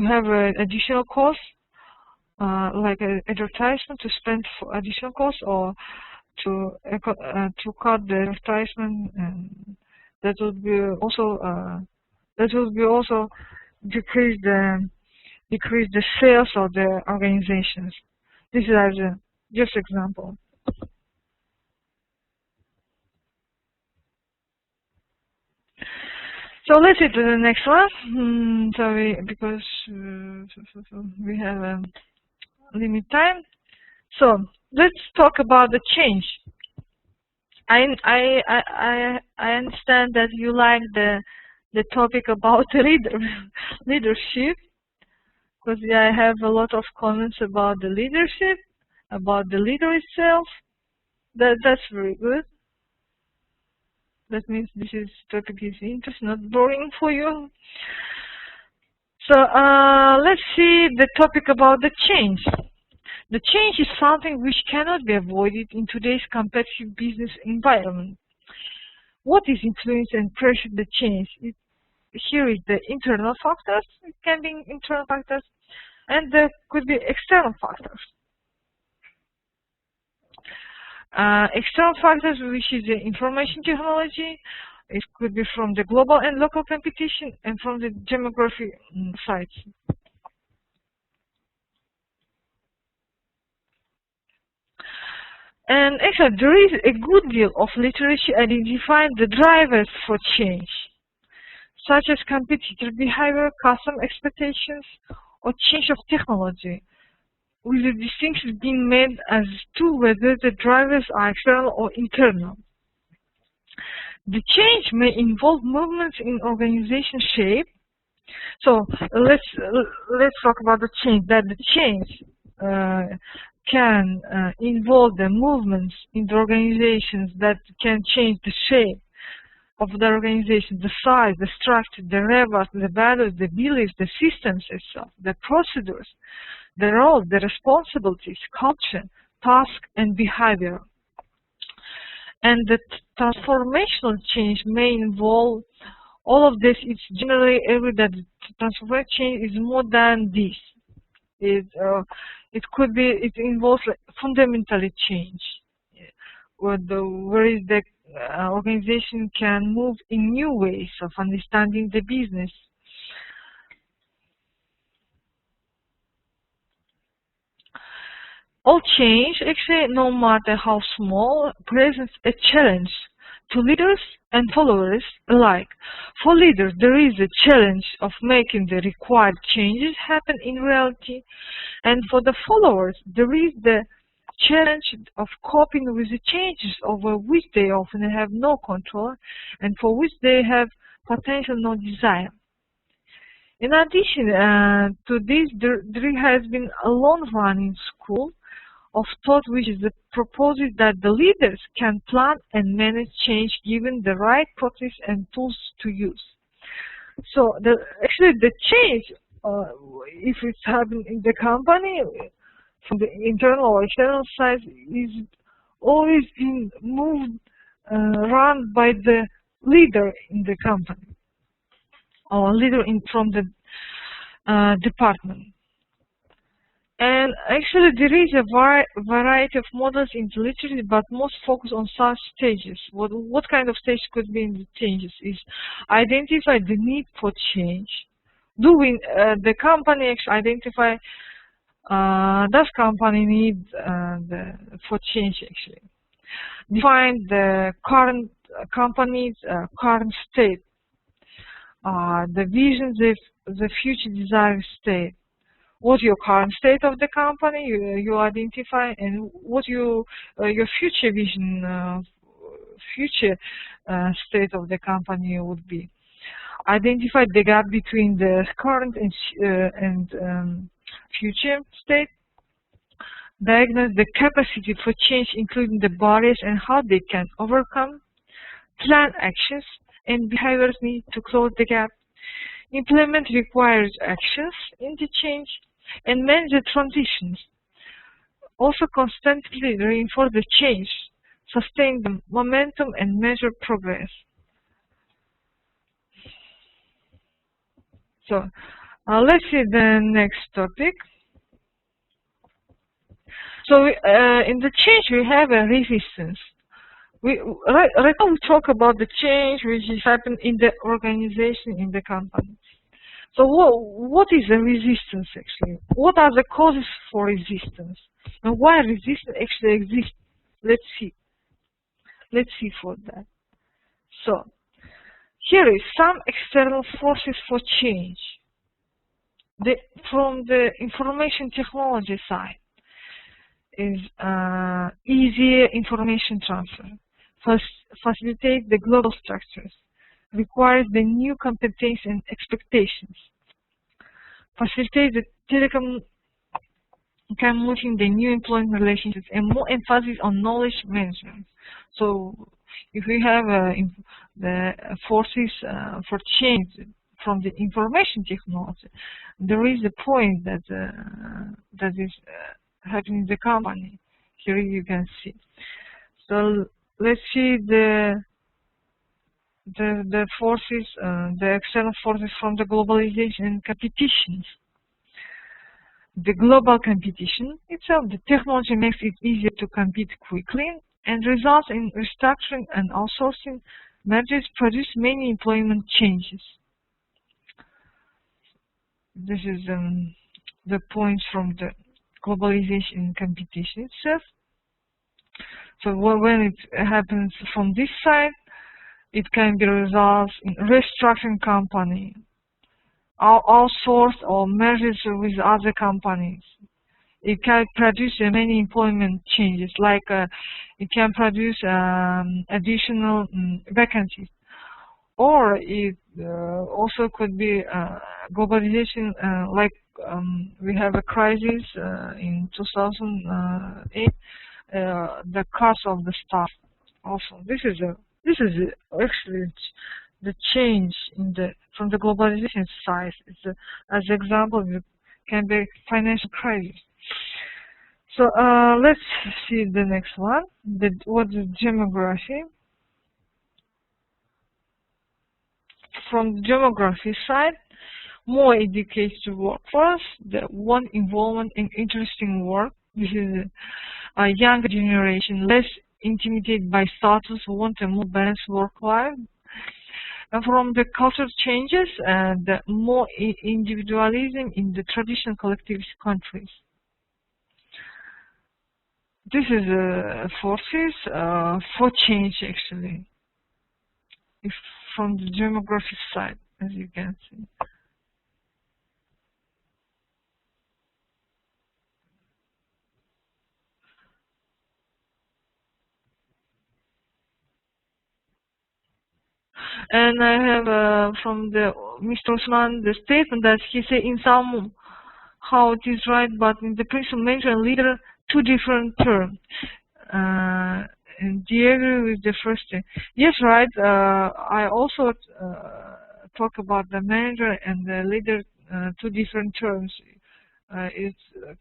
have an additional cost, like an advertisement, to spend for additional costs, or to cut the advertisement, and that would be also decrease the sales of the organizations. This is just example. So let's see to the next one. Sorry, because we have a limit time. So let's talk about the change. I understand that you like the topic about leadership, because I have a lot of comments about the leadership, about the leader itself. That's very good. That means this topic is interesting, not boring for you. So let's see the topic about the change. The change is something which cannot be avoided in today's competitive business environment. What is influence and pressure the change? Here is the internal factors. It can be internal factors, and there could be external factors. External factors, which is the information technology. It could be from the global and local competition, and from the demographic sides. And actually, there is a good deal of literature identifying the drivers for change, such as competitor behavior, customer expectations, or change of technology, with the distinction being made as to whether the drivers are external or internal. The change may involve movements in organization shape. So let's talk about the change. That the change can involve the movements in the organizations that can change the shape of the organization, the size, the structure, the rewards, the values, the beliefs, the systems itself, the procedures, the roles, the responsibilities, culture, task, and behavior. And the transformational change may involve all of this. It's generally agreed that the transformational change is more than this. It could be, it involves like fundamentally change, where the organization can move in new ways of understanding the business. All change, actually, no matter how small, presents a challenge to leaders and followers alike. For leaders, there is a challenge of making the required changes happen in reality, and for the followers, there is the challenge of coping with the changes over which they often have no control and for which they have potential no desire. In addition to this, there has been a long-running school of thought which is proposes that the leaders can plan and manage change given the right process and tools to use. So actually the change, if it's happening in the company, from the internal or external side, is always being moved, run by the leader in the company, or leader from the department. And actually there is a variety of models in the literature, but most focus on such stages. What kind of stage could be in the changes is identify the need for change, the company actually identify does company need for change actually? Define the current company's current state, the vision, the future desired state. What your current state of the company you identify, and what your future vision, future state of the company would be. Identify the gap between the current and future state. Diagnose the capacity for change, including the barriers and how they can overcome. Plan actions and behaviors needed to close the gap. Implement required actions in the change, and manage the transitions. Also constantly reinforce the change, sustain the momentum, and measure progress. So let's see the next topic. So in the change we have a resistance. Right now we talk about the change which is happening in the organization, in the company. So what is the resistance actually? What are the causes for resistance? And why resistance actually exists? Let's see. Let's see for that. So here is some external forces for change. From the information technology side is easier information transfer, facilitate the global structures, requires the new competencies and expectations, facilitate the promoting the new employment relationships, and more emphasis on knowledge management. So if we have the forces for change from the information technology, there is a point that that is happening in the company. Here you can see. So let's see the forces, the external forces from the globalization and competitions. The global competition itself, the technology makes it easier to compete quickly and results in restructuring and outsourcing. Mergers produce many employment changes. This is the points from the globalization and competition itself. So when it happens from this side, it can be results in restructuring company, outsourced or mergers with other companies. It can produce many employment changes, like it can produce additional vacancies. Or it also could be globalization, like we have a crisis in 2008, the cost of the staff. Also, this is actually the change in from the globalization side. It's as example, it can be financial crisis. So let's see the next one. What's the demography? From the demography side, more educated workforce, the one involvement in interesting work. This is a younger generation, less intimidated by status, want a more balanced work life. And from the cultural changes, the more individualism in the traditional collectivist countries. This is forces for change actually, if from the demographic side, as you can see. And I have from the Mr. Osman the statement that he said in some how it is right, but in the principal, manager and leader, two different terms. And do you agree with the first thing? Yes, right. I also talk about the manager and the leader, two different terms. It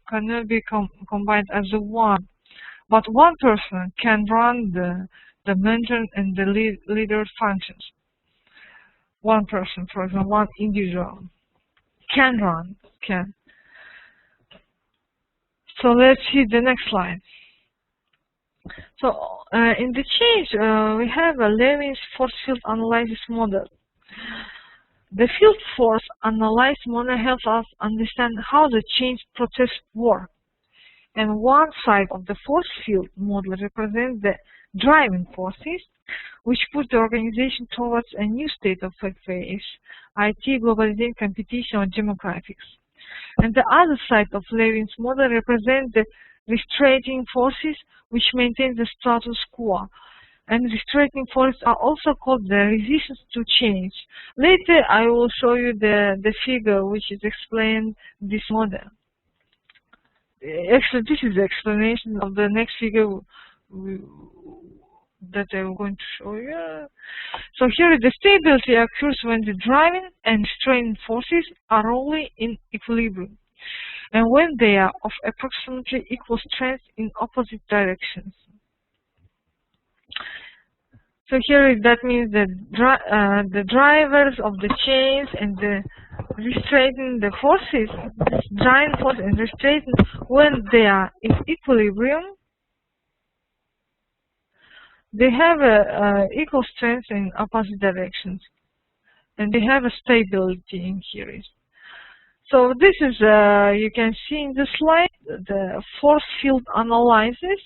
cannot be combined as a one. But one person can run the manager and the leader functions. One person, for example, one individual can run, can. So let's see the next slide. So in the change, we have a Levin's force field analysis model. The field force analysis model helps us understand how the change process works. And one side of the force field model represents the driving forces, which push the organization towards a new state of affairs, IT, globalization, competition, or demographics. And the other side of Levin's model represents the restraining forces, which maintain the status quo. And restraining forces are also called the resistance to change. Later, I will show you the figure which is explained this model. Actually, this is the explanation of the next figure that I'm going to show you. So here the stability occurs when the driving and restraining forces are only in equilibrium, and when they are of approximately equal strength in opposite directions. So here that means that the drivers of the chains and the restraining the forces, driving force and restraining, when they are in equilibrium, they have equal strength in opposite directions, and they have a stability in here. So this is, you can see in the slide, the force field analysis,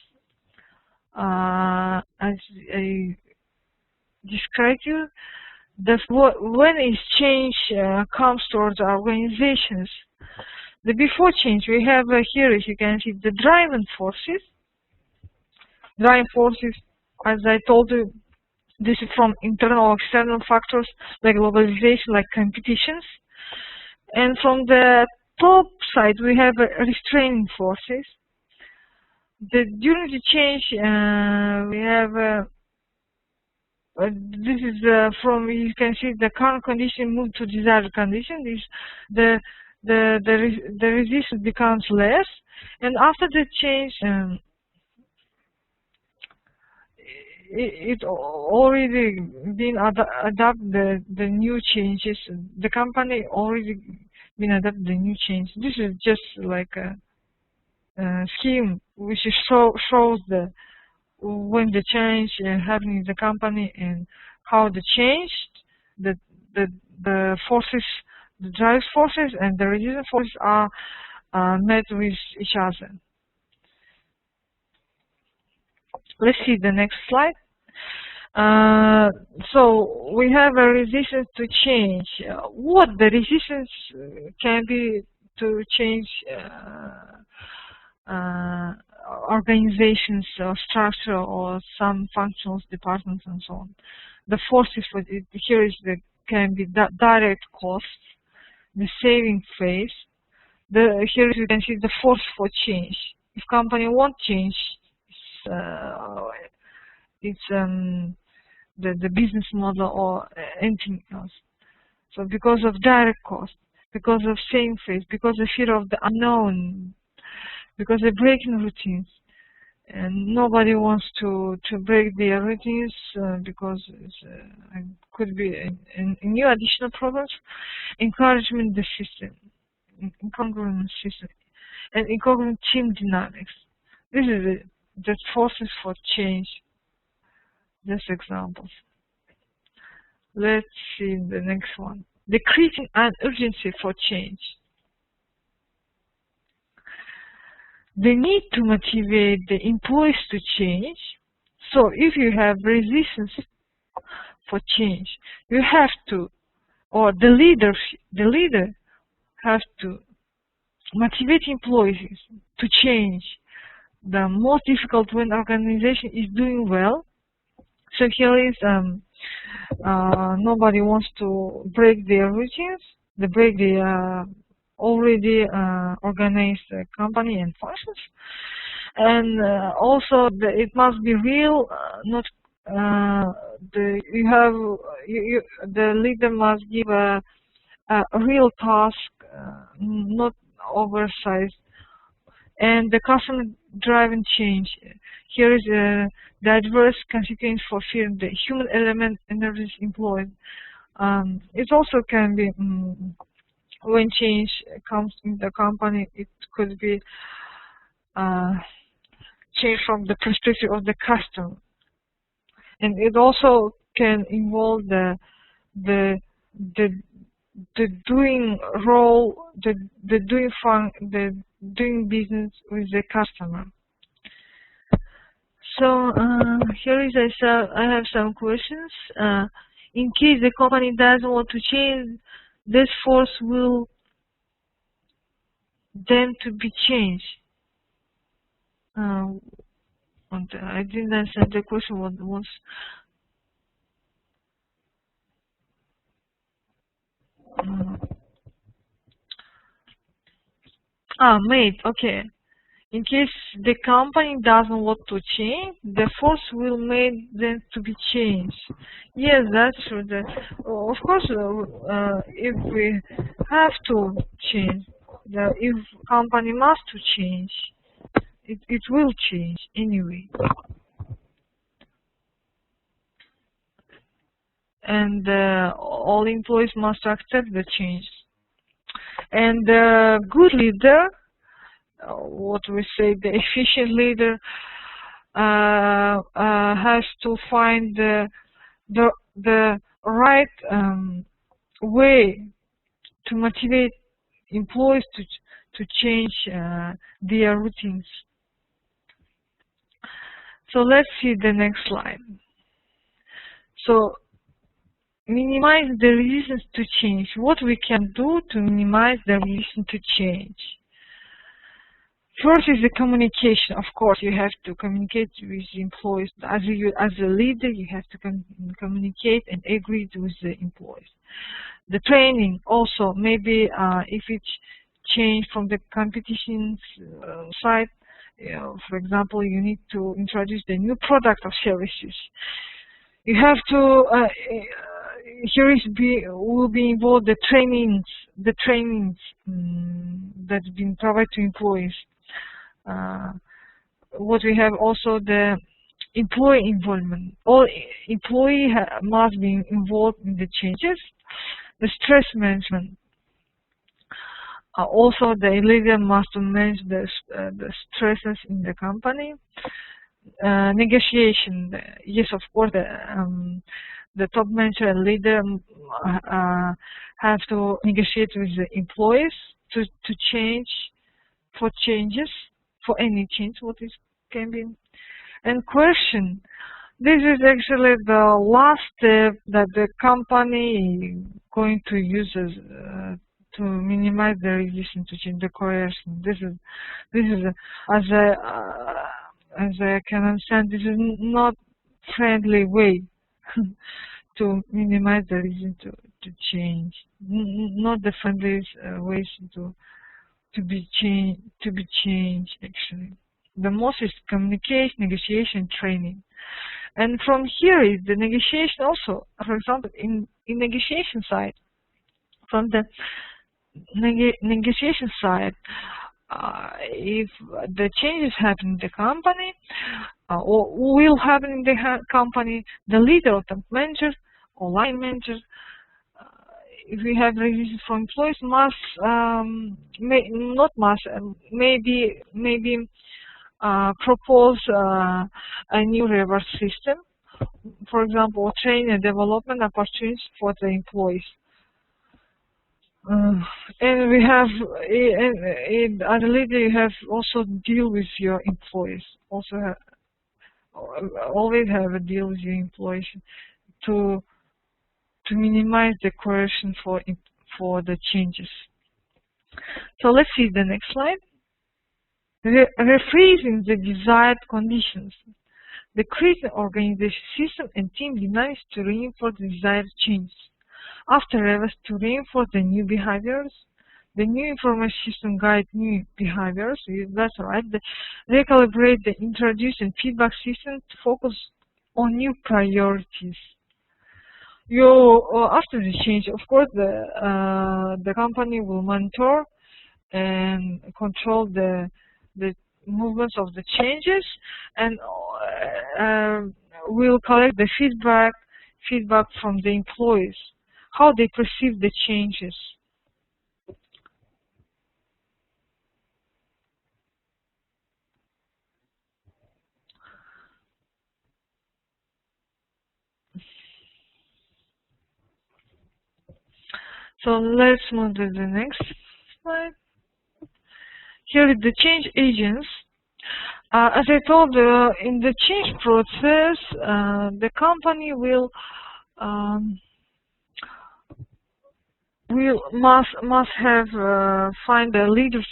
as I described you. When is change comes towards organizations, the before change we have here, as you can see, the driving forces. Driving forces, as I told you, this is from internal or external factors like globalization, like competitions. And from the top side, we have restraining forces. During the change, we have this is from, you can see the current condition move to desired condition. The resistance becomes less, and after the change, it already been adapted the new changes. The company already been adapted the new change. This is just like a scheme which shows the when the change happening in the company and how the change, the forces, the drive forces and the resistance forces are met with each other. Let's see the next slide. So we have a resistance to change. What the resistance can be to change organizations or structure or some functions, departments, and so on. The forces for it here is can be direct costs, the saving phase. Here you can see the force for change. If company won't change, it's the business model or anything else. So because of direct cost, because of saving phase, because of fear of the unknown, because they're breaking routines, and nobody wants to break their routines because it could be a new additional problems. Encouragement the system, incongruent system, and incongruent team dynamics. This is the forces for change. Just examples. Let's see the next one. Decreasing an urgency for change. The need to motivate the employees to change. So if you have resistance for change, you have to, or the leader has to motivate employees to change. The most difficult when organization is doing well. So here is nobody wants to break their routines. They break the already organized company and functions, and also it must be real. Not the leader must give a real task, not oversized, and the customer driven change. Here is the adverse consequence for fear the human element energies employed. It also can be when change comes in the company, it could be change from the perspective of the customer, and it also can involve the the doing role, the doing business with the customer. So here is I have some questions. In case the company doesn't want to change, this force will then to be changed. I didn't answer the question. What was? Made. Okay. In case the company doesn't want to change, the force will make them to be changed. Yes, that's true. Of course, if we have to change, if company must to change, it will change anyway. And all employees must accept the change. And the good leader, what we say, the efficient leader, has to find the right way to motivate employees to change their routines. So let's see the next slide. So minimize the resistance to change. What we can do to minimize the resistance to change? First is the communication. Of course, you have to communicate with employees. As a leader, you have to communicate and agree with the employees. The training also, maybe if it's changed from the competition side, for example, you need to introduce the new product or services. You have to will be involved the trainings that's been provided to employees. What we have also the employee involvement. All employee must be involved in the changes. The stress management. Also, the leader must manage the stresses in the company. Negotiation. Yes, of course, the top manager and leader have to negotiate with the employees to change, for any change what is can be. And question. This is actually the last step that the company is going to use to minimize the resistance to change, the coercion. This is as I can understand, this is not friendly way to minimize the reason to change. Not the friendliest ways to be changed actually. The most is communication, negotiation, training. And from here is the negotiation also. For example, in negotiation side, from the negotiation side, if the changes happen in the company, or will happen in the company, the leader or top manager or line manager, if we have resistance from employees, maybe propose a new reward system, for example, train and development opportunities for the employees. And we have, as a leader, you have also deal with your employees. Also, always have a deal with your employees to minimize the coercion for the changes. So let's see the next slide. Rephrasing the desired conditions. The creating organization system and team dynamics to reinforce the desired changes. After reverse to reinforce the new behaviors. The new information system guide new behaviors. That's right. Recalibrate the introduce and feedback system to focus on new priorities. After the change, of course, the company will monitor and control the movements of the changes, and will collect the feedback from the employees, how they perceive the changes. So let's move to the next slide. Here is the change agents. As I told, in the change process, the company must have find a leader,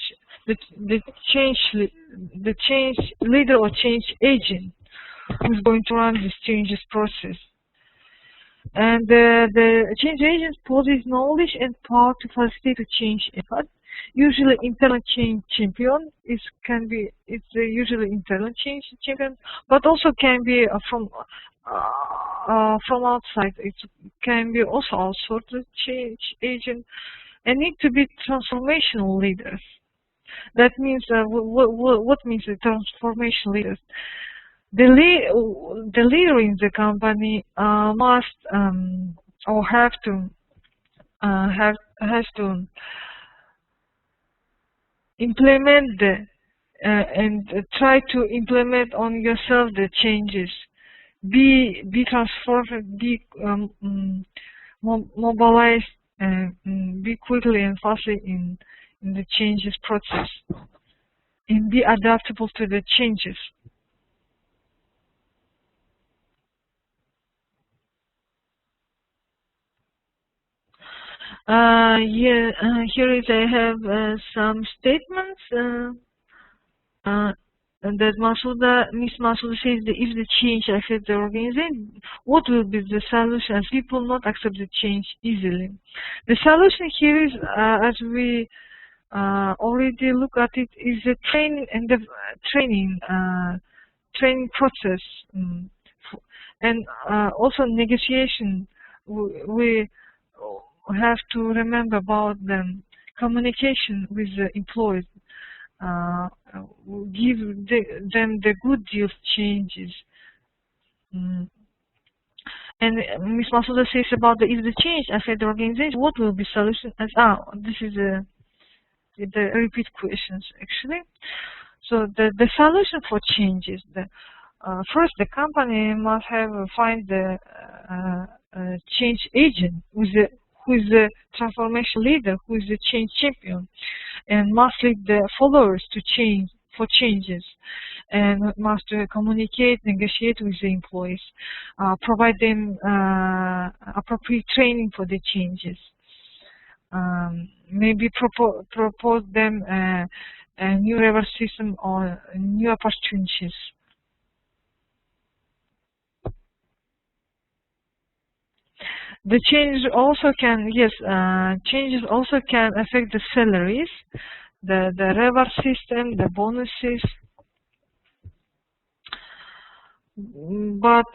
the change leader or change agent who's going to run this changes process. And the change agent possesses knowledge and power to facilitate a change effort. Usually, internal change champion it's usually internal change champion, but also can be from outside. It can be also outsourced change agent, and need to be transformational leaders. That means what means the transformational leaders? The leader in the company must or has to implement and try to implement on yourself the changes. Be transformed, be mobilized, be quickly and fastly in the changes process, and be adaptable to the changes. Here is I have some statements that Miss Masuda says that if the change affects the organization, what will be the solution as people not accept the change easily? The solution here is, as we already look at it, is the training and the training process, and also negotiation. We have to remember about the communication with the employees. Give them the good deal changes. And Ms. Masuda says about if the change affects the organization, what will be solution? As this is the repeat questions actually. So the solution for changes. First, the company must find the change agent who is the transformation leader, who is the change champion, and must lead the followers to changes, and must communicate, negotiate with the employees, provide them appropriate training for the changes, maybe propose them a new reward system or new opportunities. The changes also can, changes also can affect the salaries, the reward system, the bonuses. But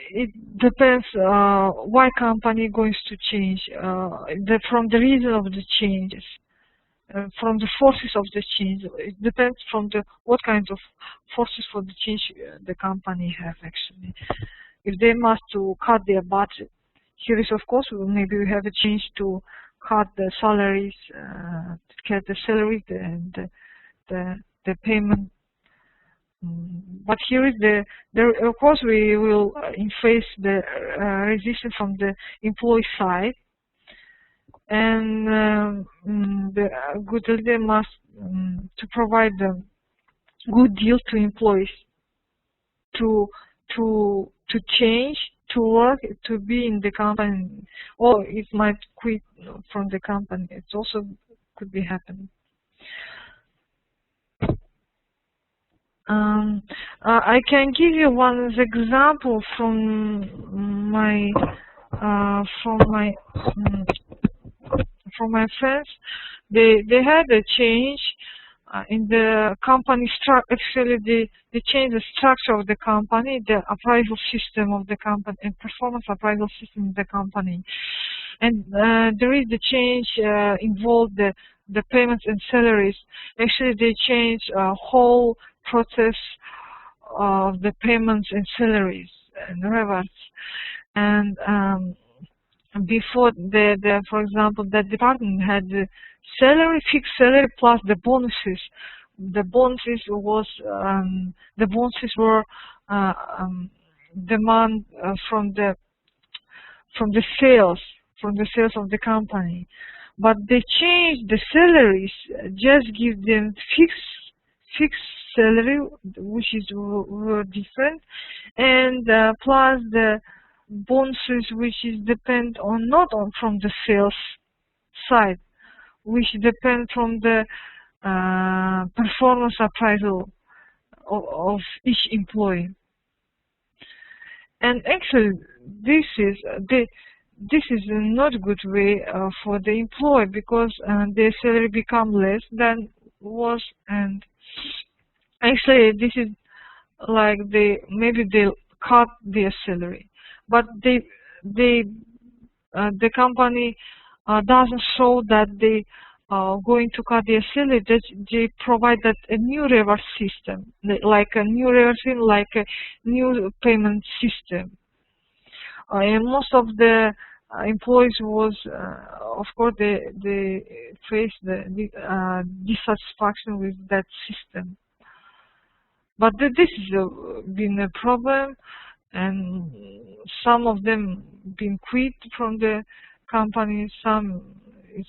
it depends why company going to change, from the reason of the changes, from the forces of the change. It depends from what kind of forces for the change the company have actually. If they must to cut their budget, here is of course maybe we have a change to cut the salaries, and the payment. But here is of course we will face the resistance from the employee side, and the good leader must to provide the good deal to employees to change, to work, to be in the company, or it might quit from the company. It also could be happening. I can give you one example from my friends. They had a change in the company structure. Actually, they changed the structure of the company, the appraisal system of the company, and performance appraisal system of the company. And there is the change involved the payments and salaries. Actually, they changed whole process of the payments and salaries and rewards. And before for example, that department had the fixed salary plus the bonuses. The bonuses were demand from the sales from the sales of the company. But they changed the salaries, just give them fixed salary, which is were different, and plus the bonuses, which is depend on not on from the sales side, which depend from the performance appraisal of each employee. And actually, this is not a good way for the employee, because their salary become less than was, and actually this is like maybe they cut their salary, but the company doesn't show that they are going to cut their salary. That they provide that a new reward system, like a new reward system, like a new payment system. And most of the employees was, of course, they face the dissatisfaction with that system. But this has been a problem, and some of them been quit from the company. Some is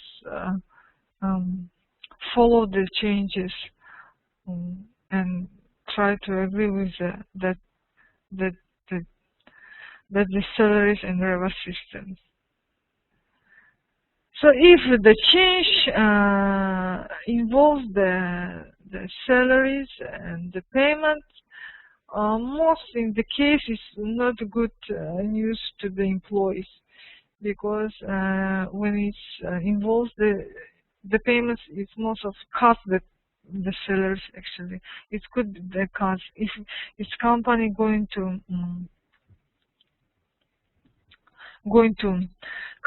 follow the changes and try to agree with that the salaries and reward systems. So if the change involves the salaries and the payment, most in the case is not good news to the employees, because when it involves the payments, it's most of cut the salaries. Actually, it could be the cut if it's company going to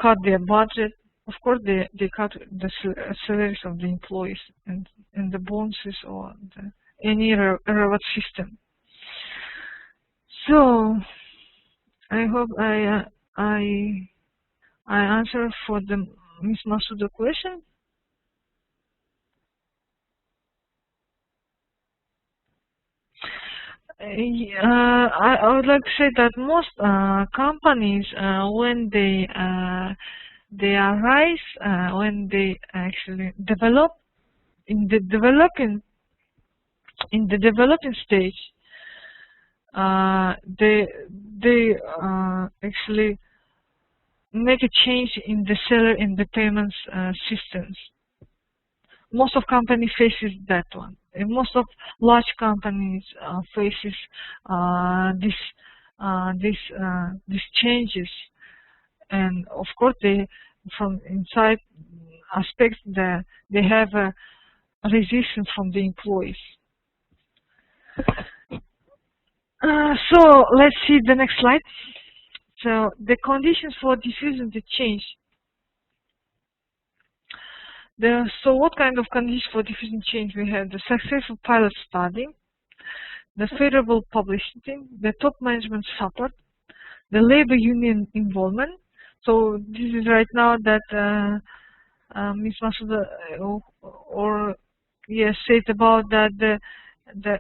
cut their budget. Of course, they cut the salaries of the employees and the bonuses or any reward system. So I hope I answer for the Ms. Masuda question. I would like to say that most companies, when they arise, when they actually develop in the developing stage, they actually make a change in the seller in the payments systems. Most of companies faces that one. And most of large companies faces these changes, and of course they from inside aspects that they have a resistance from the employees. So let's see the next slide. So the conditions for diffusing the change. So what kind of conditions for diffusing change we have? The successful pilot study, the favorable publicity, the top management support, the labor union involvement. So this is right now that Ms. Masuda said about that the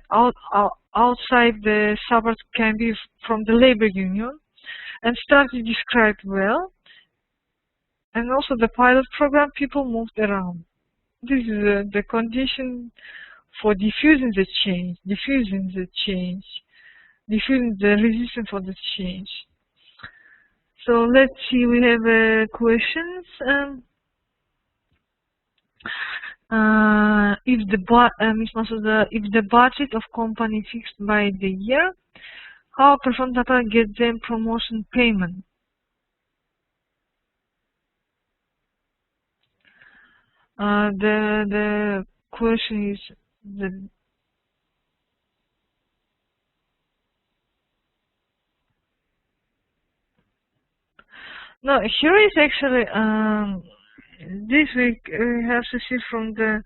outside the support can be from the labor union, and strategy described well. And also the pilot program, people moved around. This is the condition for diffusing the change, diffusing the resistance for the change. So let's see, we have questions. Ms. Masuda, if the budget of company fixed by the year, how performance data get them promotion payment? The question is no, here is actually this week we have to see from the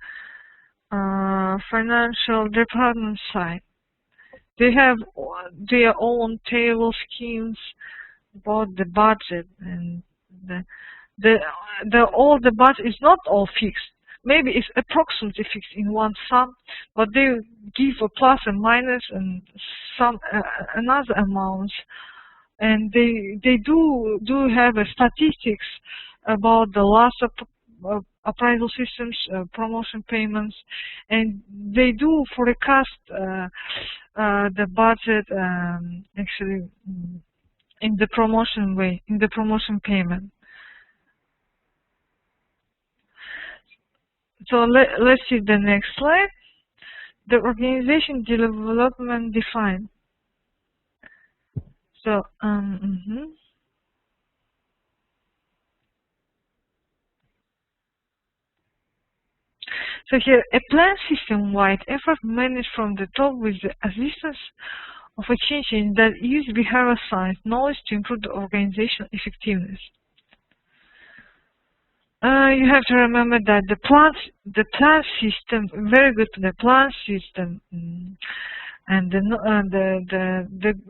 financial department side. They have their own table schemes about the budget, and all the budget is not all fixed. Maybe it's approximately fixed in one sum, but they give a plus and minus and some another amounts and they do have statistics about the loss of appraisal systems, promotion payments, and they do forecast the budget actually in the promotion way, in the promotion payment. So let's see the next slide. The organization development defined. So So here, a planned system-wide effort managed from the top with the assistance of a change in that use behavioral science knowledge to improve the organizational effectiveness. You have to remember that the plan system, very good, the plan system, and the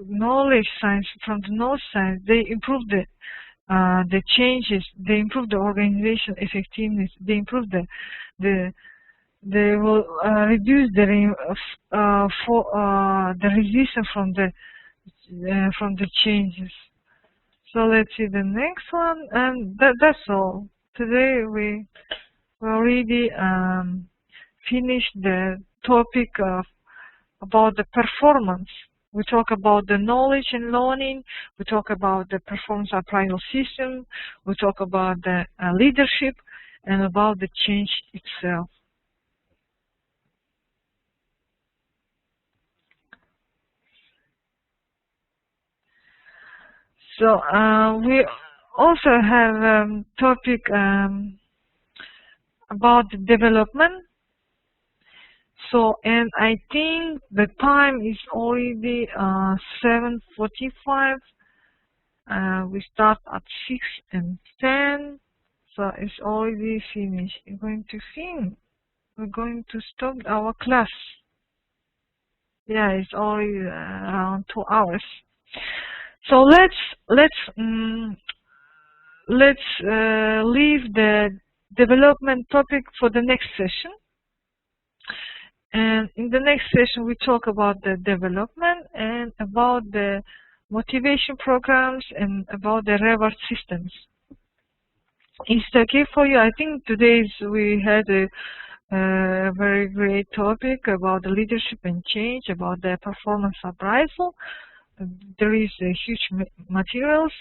knowledge science, from the knowledge science, they improve the changes, they improve the organizational effectiveness, they improve they will reduce the resistance from the changes. So let's see the next one, and that's all. Today we already finished the topic about the performance. We talk about the knowledge and learning. We talk about the performance appraisal system. We talk about the leadership and about the change itself. So we also have a topic about the development. So, and I think the time is already 7:45. We start at 6:10, so it's already finished. We're going to stop our class. Yeah, it's already around 2 hours. So let's leave the development topic for the next session. And in the next session, we talk about the development and about the motivation programs and about the reward systems. Is it okay for you? I think we had a very great topic about the leadership and change, about the performance appraisal. There is a huge materials,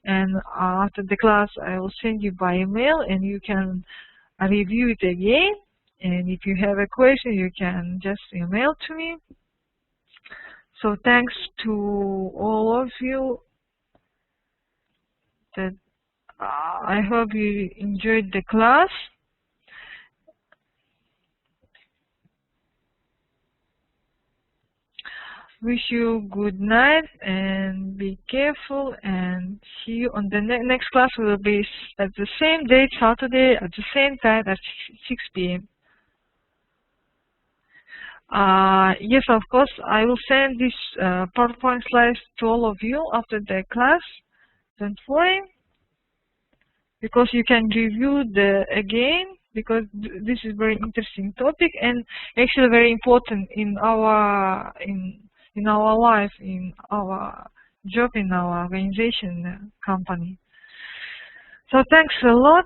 and after the class I will send you by email and you can review it again, and if you have a question you can just email to me. So thanks to all of you. I hope you enjoyed the class. Wish you good night and be careful, and see you on the next class. Will be at the same date, Saturday, at the same time at 6 p.m. Yes, of course, I will send this PowerPoint slides to all of you after the class. Don't worry, because you can review again, because this is very interesting topic and actually very important in our life, in our job, in our organization, company. So thanks a lot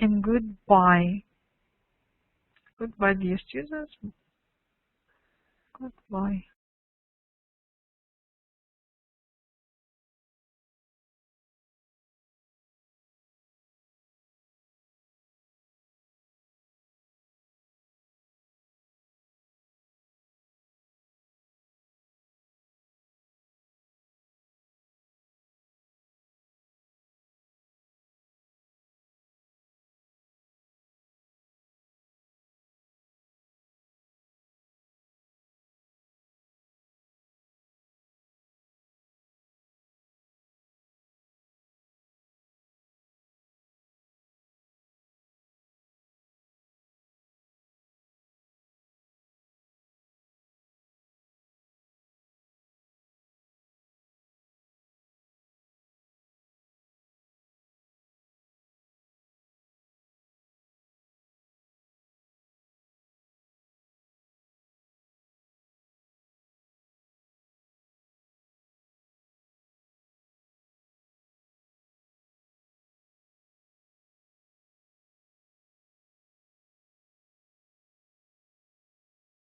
and goodbye. Goodbye, dear students. Goodbye.